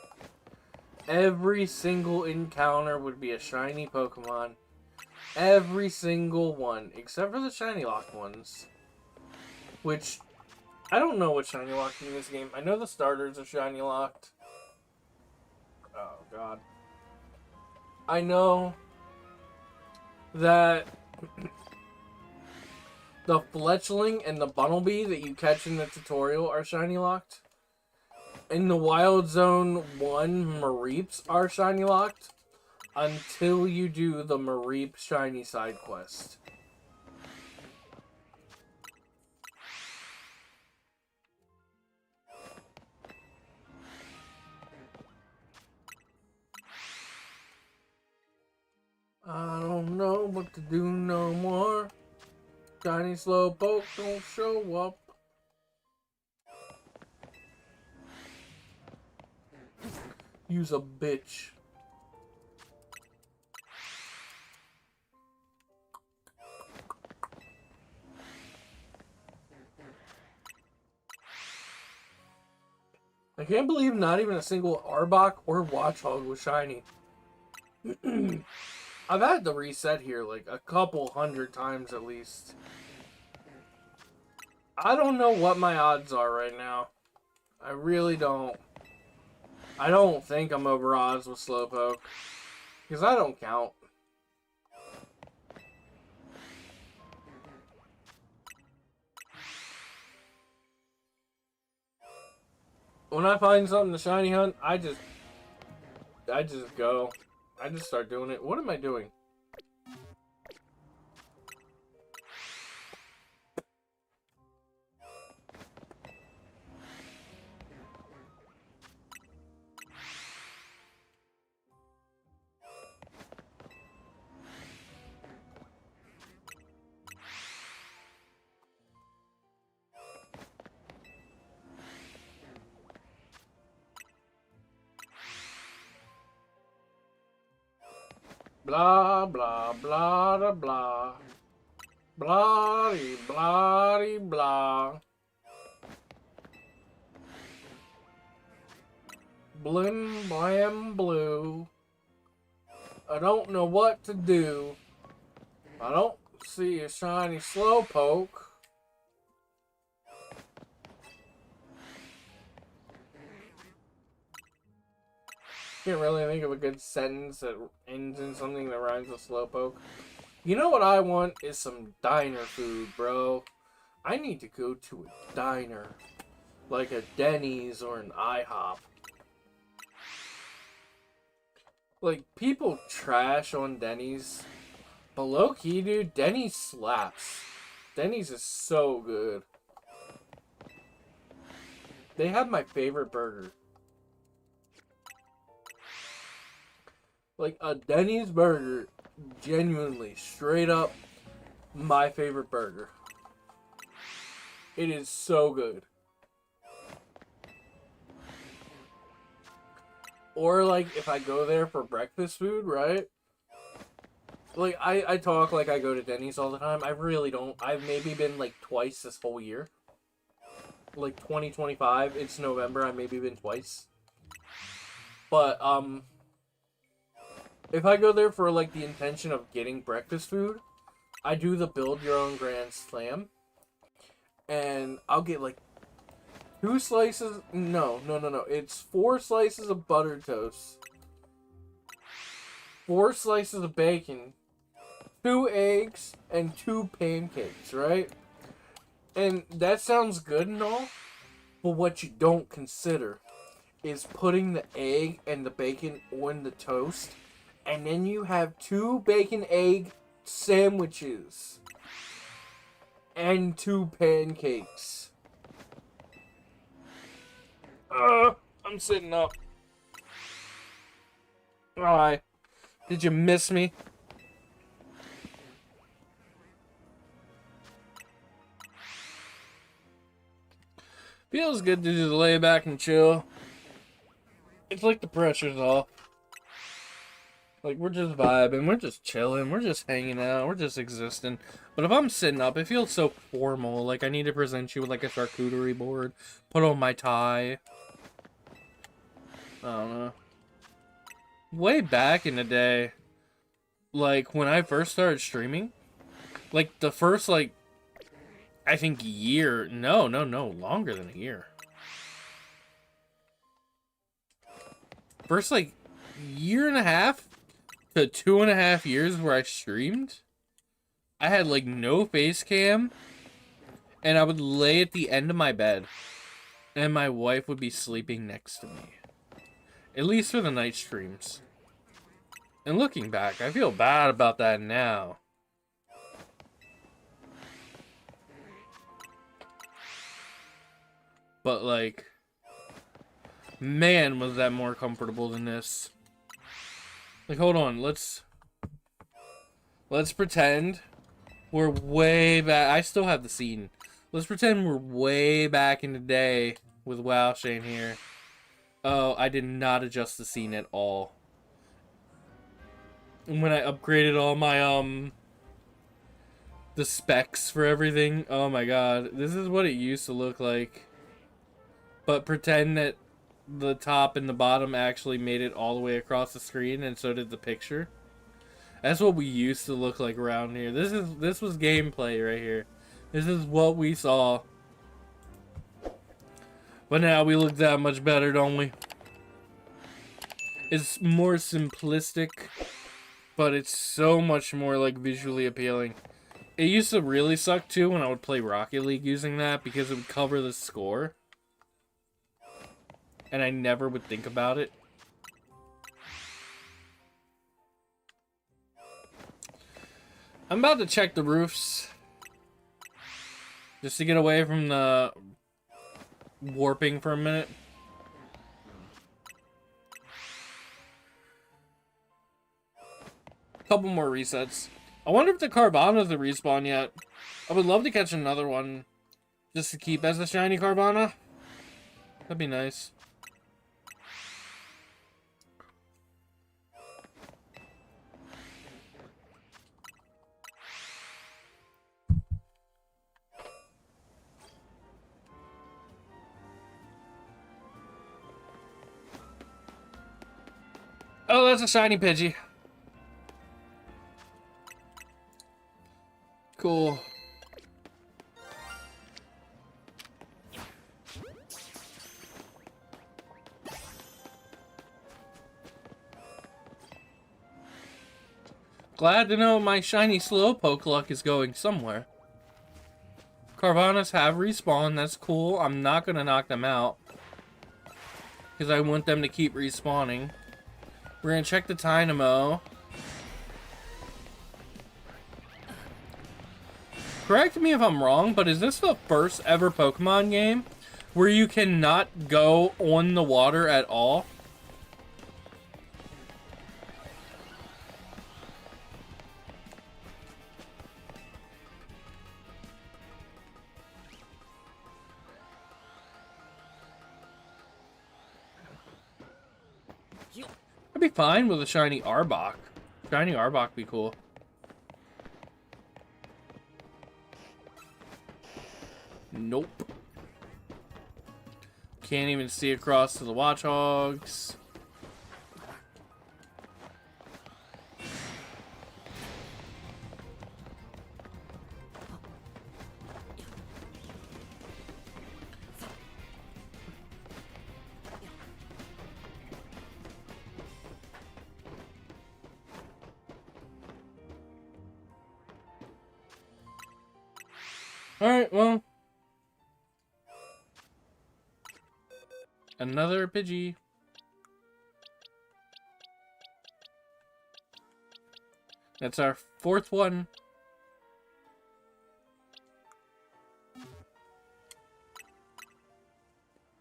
every single encounter would be a shiny Pokemon. Every single one, except for the shiny locked ones. Which, I don't know what's shiny locked in this game. I know the starters are shiny locked. Oh, God. I know that the Fletchling and the Bunnelby that you catch in the tutorial are shiny locked. In the Wild Zone 1, Mareeps are shiny locked until you do the Mareep shiny side quest. I don't know what to do no more. Shiny Slowpoke don't show up. Use a bitch. I can't believe not even a single Arbok or Watchog was shiny. I've had to reset here like a couple hundred times at least. I don't know what my odds are right now. I really don't. I don't think I'm over odds with Slowpoke. Because I don't count. When I find something to shiny hunt, I just go. I just start doing it. What am I doing? Blah, blah, blah, blah, blah. Blah, blah, blah. Blim, blam, blue. I don't know what to do. I don't see a shiny slowpoke. Can't really think of a good sentence that ends in something that rhymes with slowpoke. You know what I want is some diner food, bro. I need to go to a diner. Like a Denny's or an IHOP. Like, people trash on Denny's. But low-key, dude, Denny's slaps. Denny's is so good. They have my favorite burger. Like, a Denny's burger, genuinely, straight up, my favorite burger. It is so good. Or, like, if I go there for breakfast food, right? Like, I talk like I go to Denny's all the time. I really don't. I've maybe been, like, twice this whole year. Like, 2025, it's November, I've maybe been twice. But, if I go there for, like, the intention of getting breakfast food, I do the build your own Grand Slam. And I'll get, like, 2 slices... No. It's 4 slices of butter toast. 4 slices of bacon. 2 eggs. And 2 pancakes, right? And that sounds good and all. But what you don't consider is putting the egg and the bacon on the toast. And then you have 2 bacon egg sandwiches. And 2 pancakes. I'm sitting up. Alright. Did you miss me? Feels good to just lay back and chill. It's like the pressure's off. Like, we're just vibing, we're just chilling, we're just hanging out, we're just existing. But if I'm sitting up, it feels so formal. Like, I need to present you with, like, a charcuterie board. Put on my tie. I don't know. Way back in the day, like, when I first started streaming, like, the first, like, I think year, no, longer than a year. First, like, year and a half to 2.5 years where I streamed, I had, like, no face cam, and I would lay at the end of my bed, and my wife would be sleeping next to me. At least for the night streams. And looking back, I feel bad about that now. But, like, man, was that more comfortable than this. Like, hold on, let's pretend we're way back. I still have the scene. Let's pretend we're way back in the day with WowShane here. Oh, I did not adjust the scene at all. And when I upgraded all my, the specs for everything, oh my god, this is what it used to look like. But pretend that the top and the bottom actually made it all the way across the screen, and so did the picture. That's what we used to look like around here. This was gameplay right here. This is what we saw. But now we look that much better, don't we? It's more simplistic, but it's so much more, like, visually appealing. It used to really suck too when I would play Rocket League using that, because it would cover the score. and I never would think about it. I'm about to check the roofs. Just to get away from the warping for a minute. Couple more resets. I wonder if the Carvana's a respawn yet. I would love to catch another one. Just to keep as a shiny Carvana. That'd be nice. Oh, that's a shiny Pidgey. Cool. Glad to know my shiny Slowpoke luck is going somewhere. Carvanas have respawned, that's cool. I'm not gonna knock them out. Because I want them to keep respawning. We're gonna check the Dynamo. Correct me if I'm wrong, but is this the first ever Pokemon game where you cannot go on the water at all? I'd be fine with a shiny Arbok. Shiny Arbok be cool. Nope. Can't even see across to the Watchhogs. Alright, well. Another Pidgey. That's our fourth one.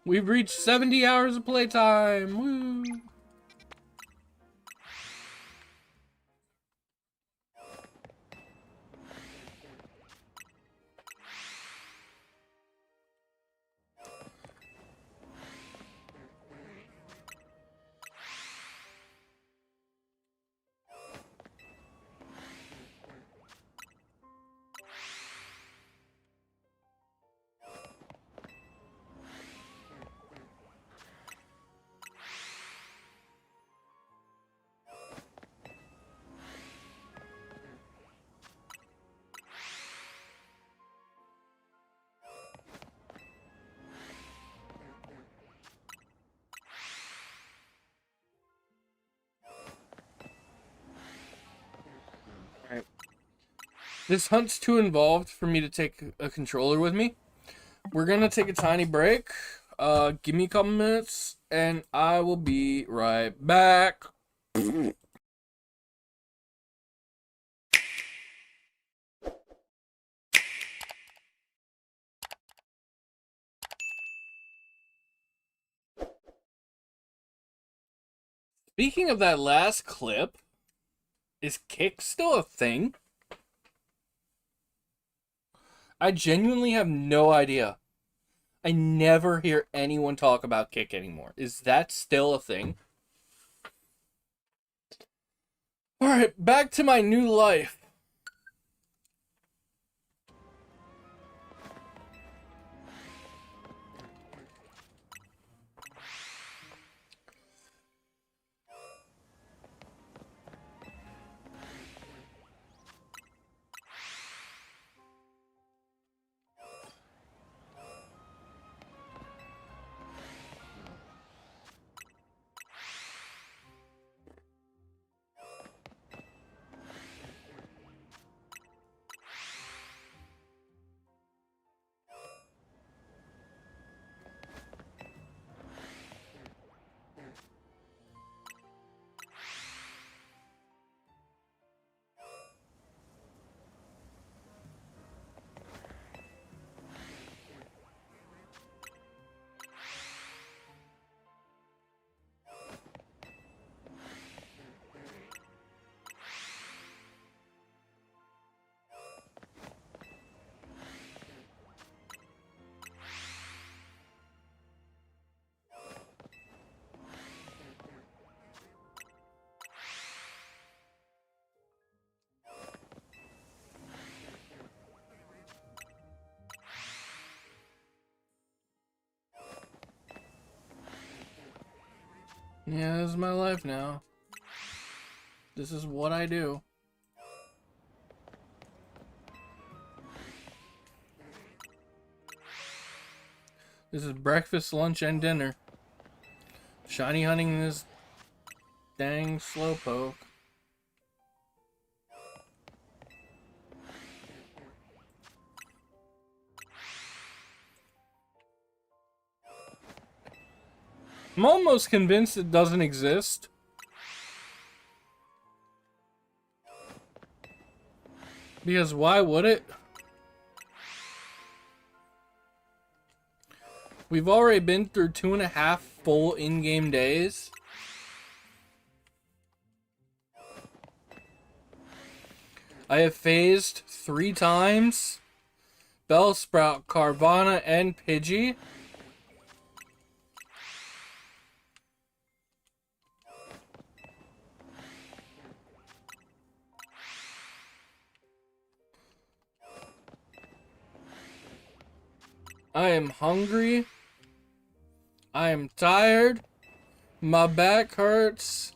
We've reached 70 hours of playtime. Woo! This hunt's too involved for me to take a controller with me. We're gonna take a tiny break. Give me a couple minutes, and I will be right back. Speaking of that last clip, is kick still a thing? I genuinely have no idea. I never hear anyone talk about kick anymore. Is that still a thing? Alright, back to my new life. Yeah, this is my life now. This is what I do. This is breakfast, lunch, and dinner. Shiny hunting this dang slowpoke. I'm almost convinced it doesn't exist. Because why would it? We've already been through 2.5 full in-game days. I have phased 3 times. Bellsprout, Carvana, and Pidgey. I am hungry. I am tired. My back hurts.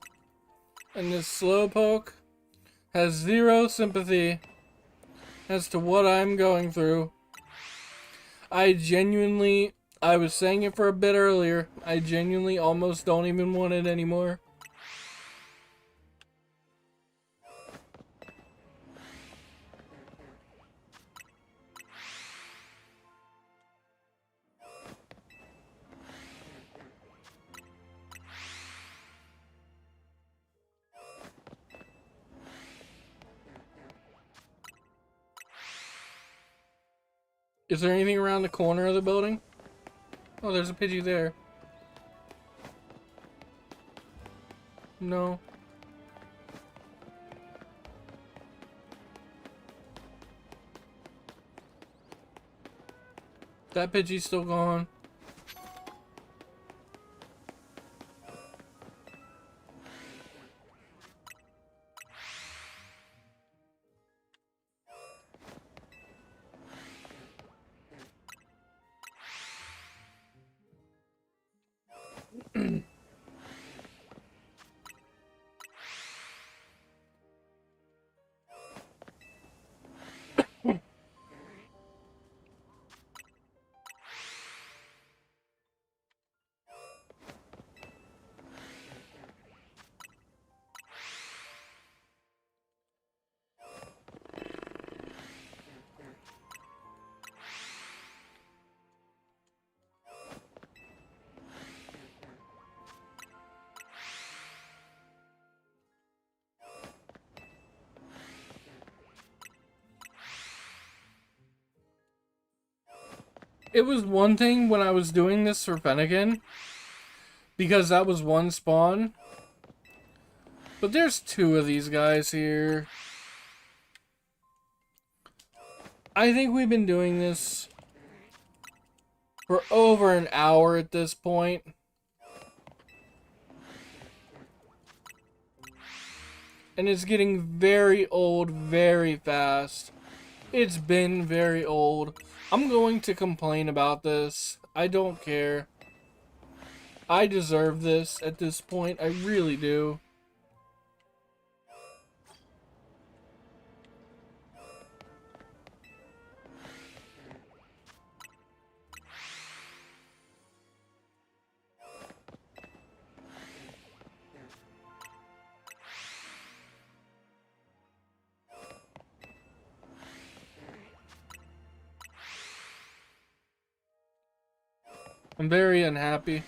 And this slowpoke has 0 sympathy as to what I'm going through. I was saying it for a bit earlier, I genuinely almost don't even want it anymore. Is there anything around the corner of the building? Oh, there's a Pidgey there. No. That Pidgey's still gone. It was one thing when I was doing this for Fennekin, because that was one spawn. But there's 2 of these guys here. I think we've been doing this for over an hour at this point. And it's getting very old very fast. It's been very old. I'm going to complain about this. I don't care. I deserve this at this point. I really do. I'm very unhappy.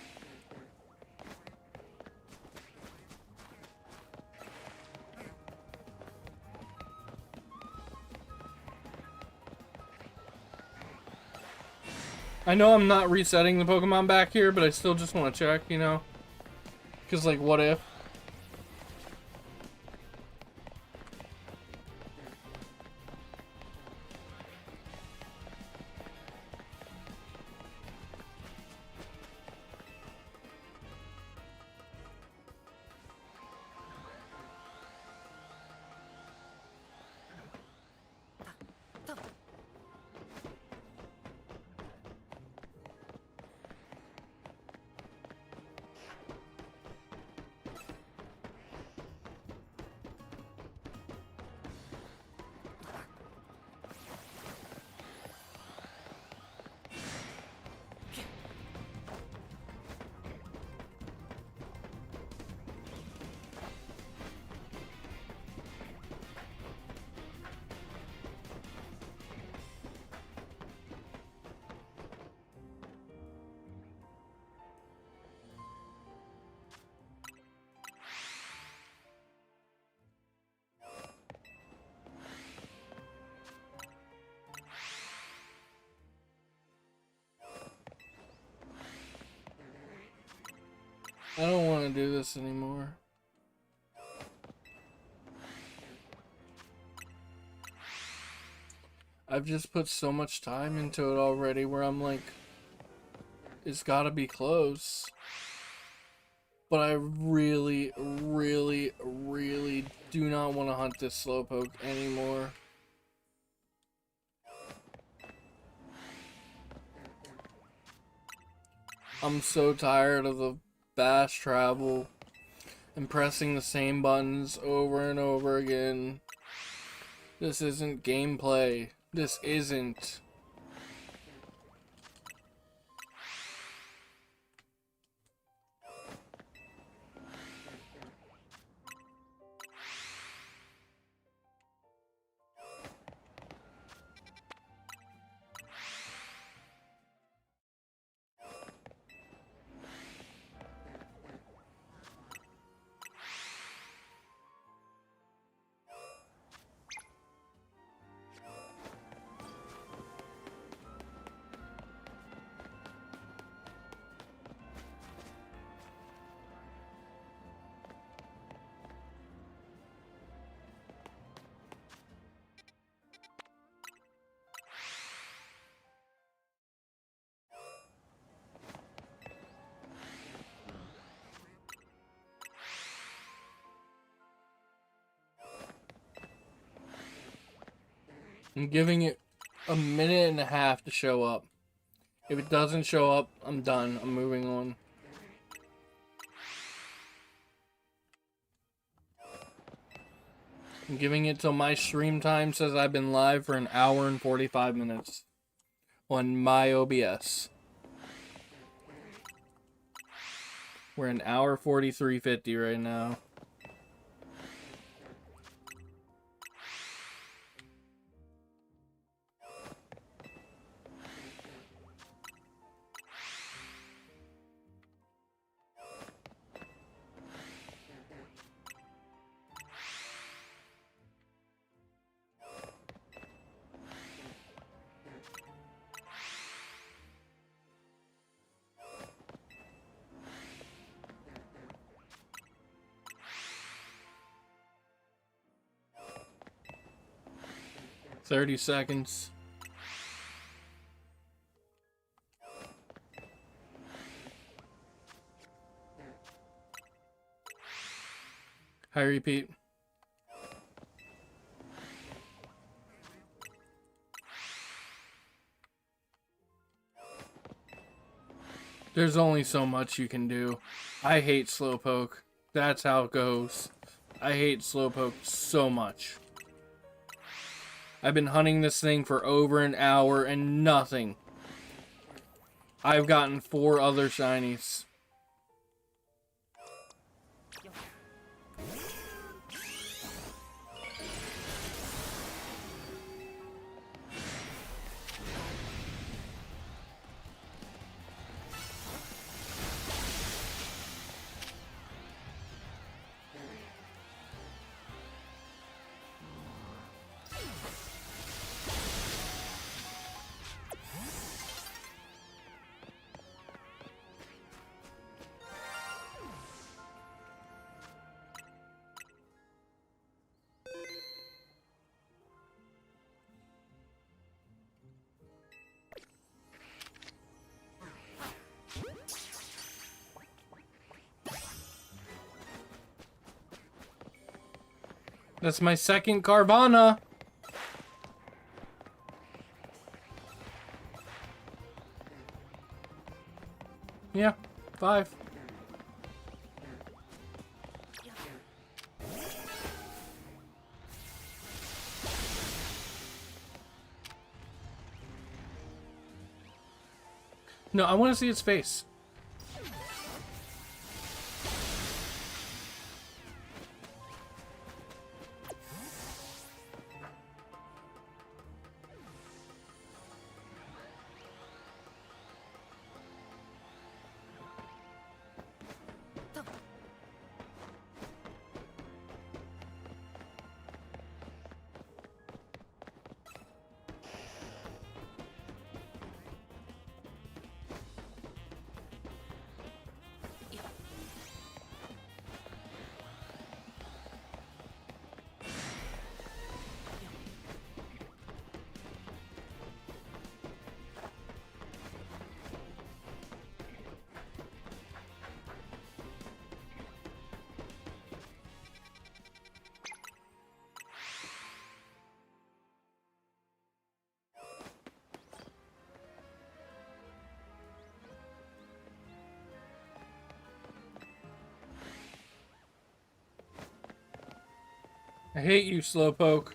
I know I'm not resetting the Pokemon back here, but I still just want to check, you know? Because, like, what if? I don't want to do this anymore. I've just put so much time into it already where I'm like, it's gotta be close. But I really, really, really do not want to hunt this slowpoke anymore. I'm so tired of the fast travel and pressing the same buttons over and over again. This isn't gameplay. This isn't. I'm giving it a minute and a half to show up. If it doesn't show up, I'm done. I'm moving on. I'm giving it till my stream time says I've been live for an hour and 45 minutes on my OBS. We're an hour 43:50 right now. $30 seconds. Hi, repeat. There's only so much you can do. I hate Slowpoke. That's how it goes. I hate Slowpoke so much. I've been hunting this thing for over an hour and nothing. I've gotten 4 other shinies. That's my second Carvana. Yeah, 5. No, I want to see its face. I hate you, Slowpoke.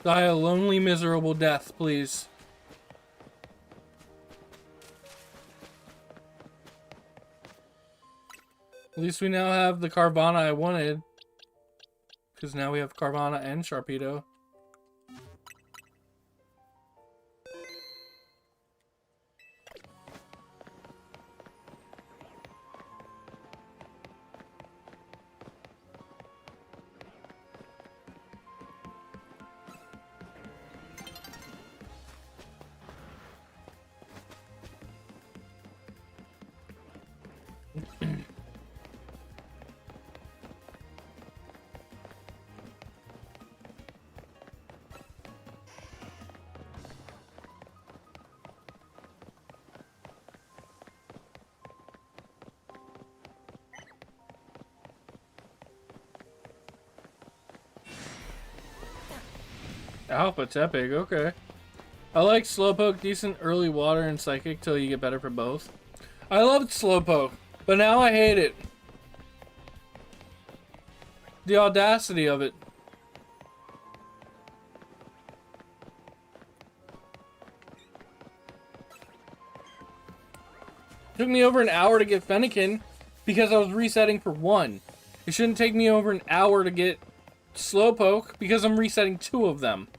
Die a lonely, miserable death, please. At least we now have the Carvana I wanted. Because now we have Carvana and Sharpedo. Alpha Tepig, okay. I like Slowpoke, decent early water and psychic till you get better for both. I loved Slowpoke, but now I hate it. The audacity of it. Took me over an hour to get Fennekin because I was resetting for 1. It shouldn't take me over an hour to get Slowpoke because I'm resetting 2 of them.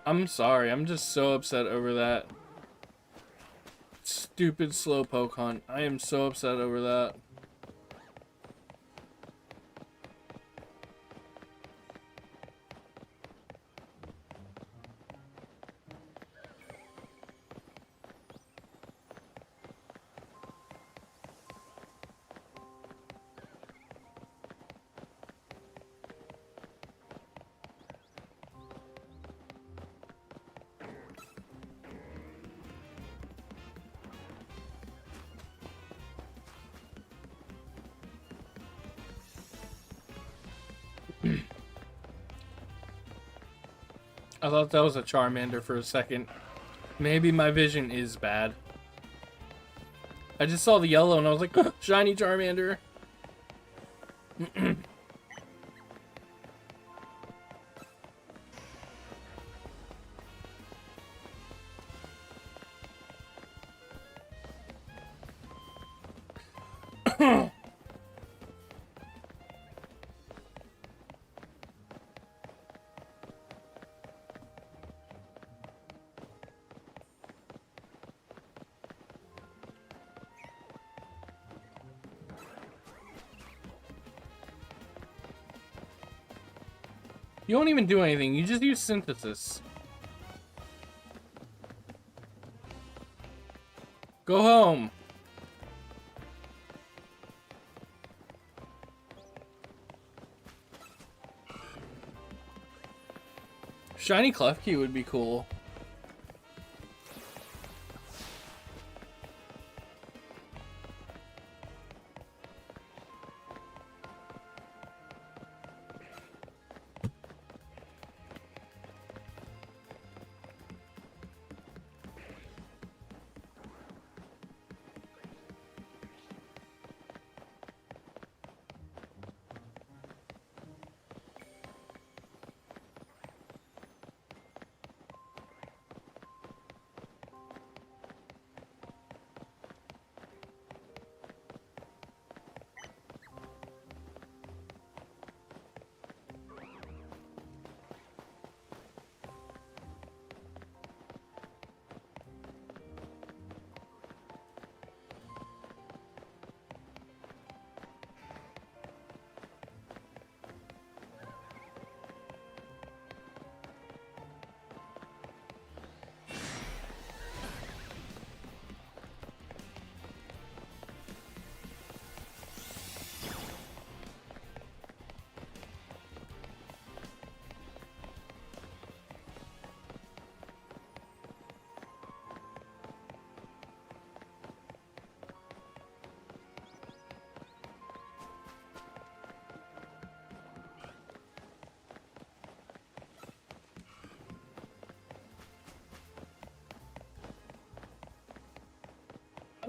I'm sorry, I'm just so upset over that. Stupid Slowpoke hunt. I am so upset over that. I thought that was a Charmander for a second. Maybe my vision is bad. I just saw the yellow and I was like, shiny Charmander. You don't even do anything, you just use synthesis. Go home. Shiny Klefki would be cool.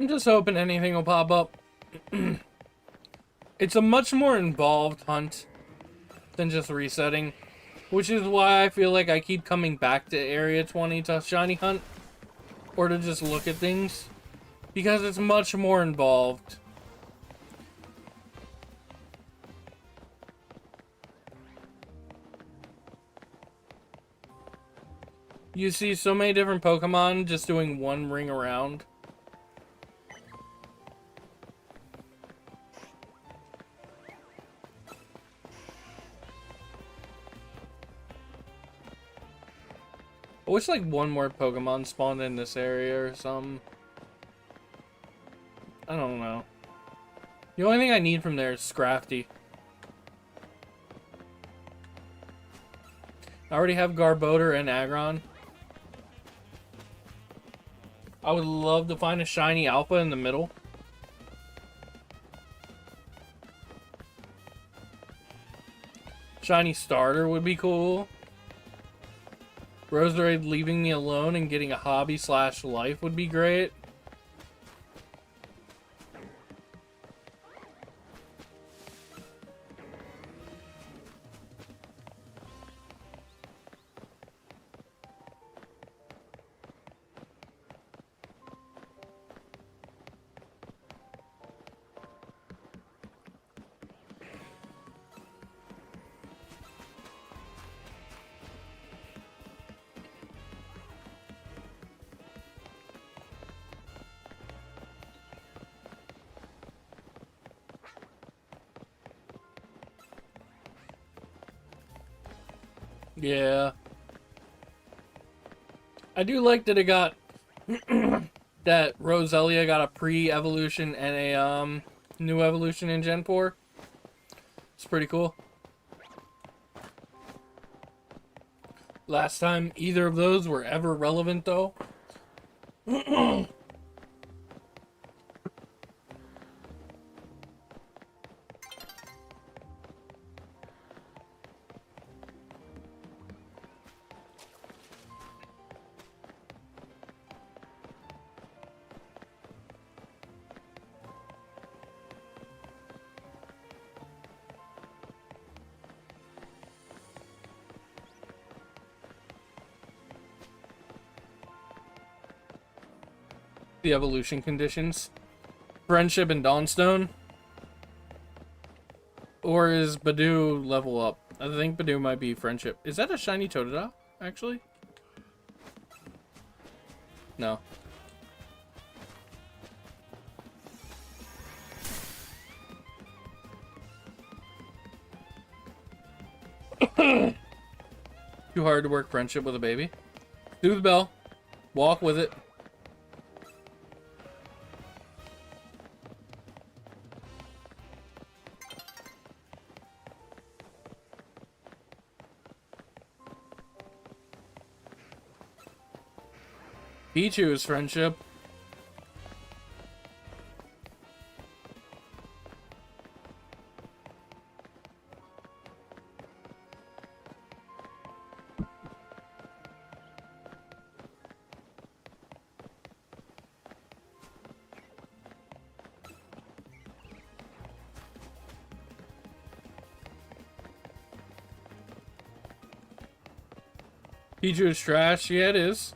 I'm just hoping anything will pop up. It's a much more involved hunt than just resetting, which is why I feel like I keep coming back to Area 20 to shiny hunt, or to just look at things, because it's much more involved. You see so many different Pokemon just doing one ring around. I wish like one more Pokemon spawned in this area or something. I don't know. The only thing I need from there is Scrafty. I already have Garbodor and Aggron. I would love to find a shiny Alpha in the middle. Shiny Starter would be cool. Roserade leaving me alone and getting a hobby / life would be great. Yeah. I do like that it got that Roselia got a pre-evolution and a new evolution in Gen 4. It's pretty cool. Last time either of those were ever relevant though. The evolution conditions. Friendship and Dawnstone. Or is Badoo level up? I think Badoo might be friendship. Is that a shiny Totodile, actually? No. Too hard to work friendship with a baby. Do the bell. Walk with it. Pichu's friendship. Pichu's trash. Yeah, it is.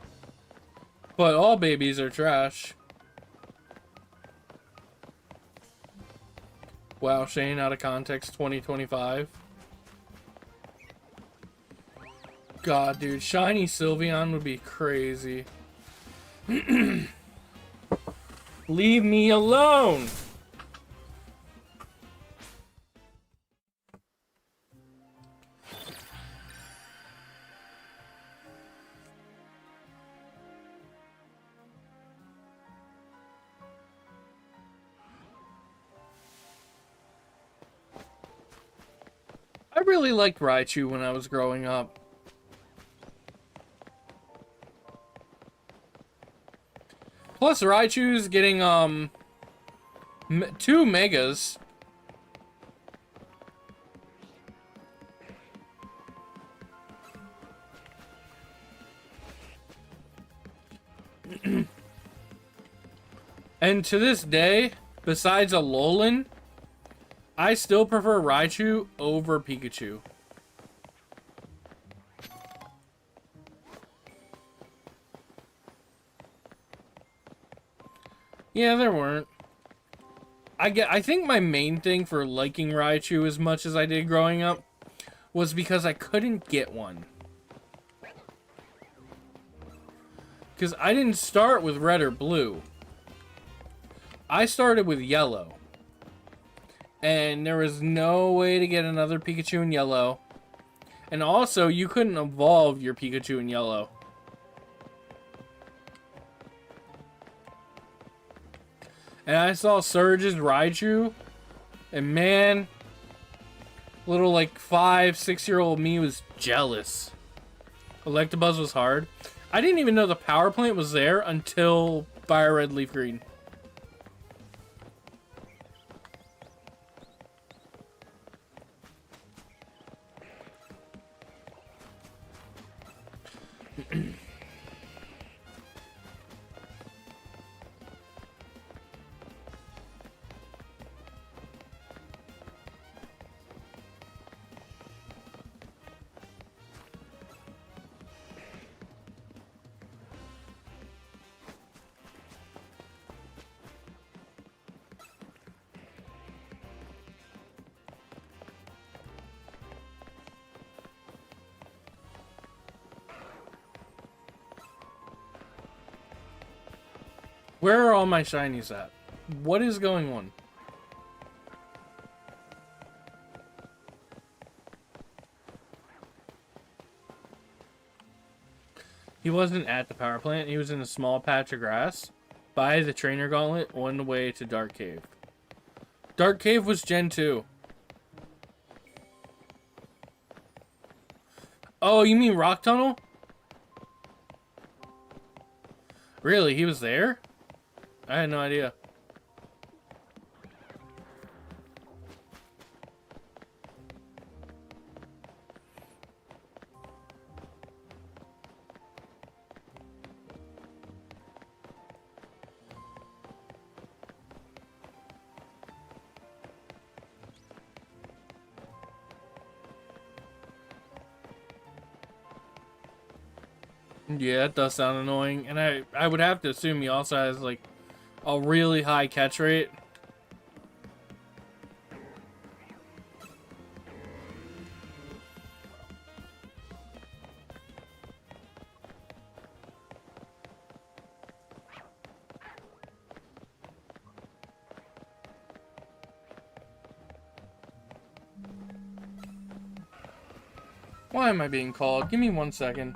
But all babies are trash. WowShane out of context 2025. God, dude. Shiny Sylveon would be crazy. Leave me alone! I really liked Raichu when I was growing up. Plus, Raichu's getting, 2 megas. And to this day, besides Alolan, I still prefer Raichu over Pikachu. Yeah, there weren't. I think my main thing for liking Raichu as much as I did growing up was because I couldn't get one. Because I didn't start with red or blue. I started with yellow. And there was no way to get another Pikachu in yellow. And also, you couldn't evolve your Pikachu in yellow. And I saw Surge's Raichu. And man, little like 5-6-year-old me was jealous. Electabuzz was hard. I didn't even know the power plant was there until Fire Red Leaf Green. Where are all my shinies at? What is going on? He wasn't at the power plant. He was in a small patch of grass by the trainer gauntlet on the way to Dark Cave. Dark Cave was Gen 2. Oh, you mean Rock Tunnel? Really? He was there? I had no idea. Yeah, that does sound annoying. And I would have to assume he also has, like, a really high catch rate. Why am I being called? Give me 1 second.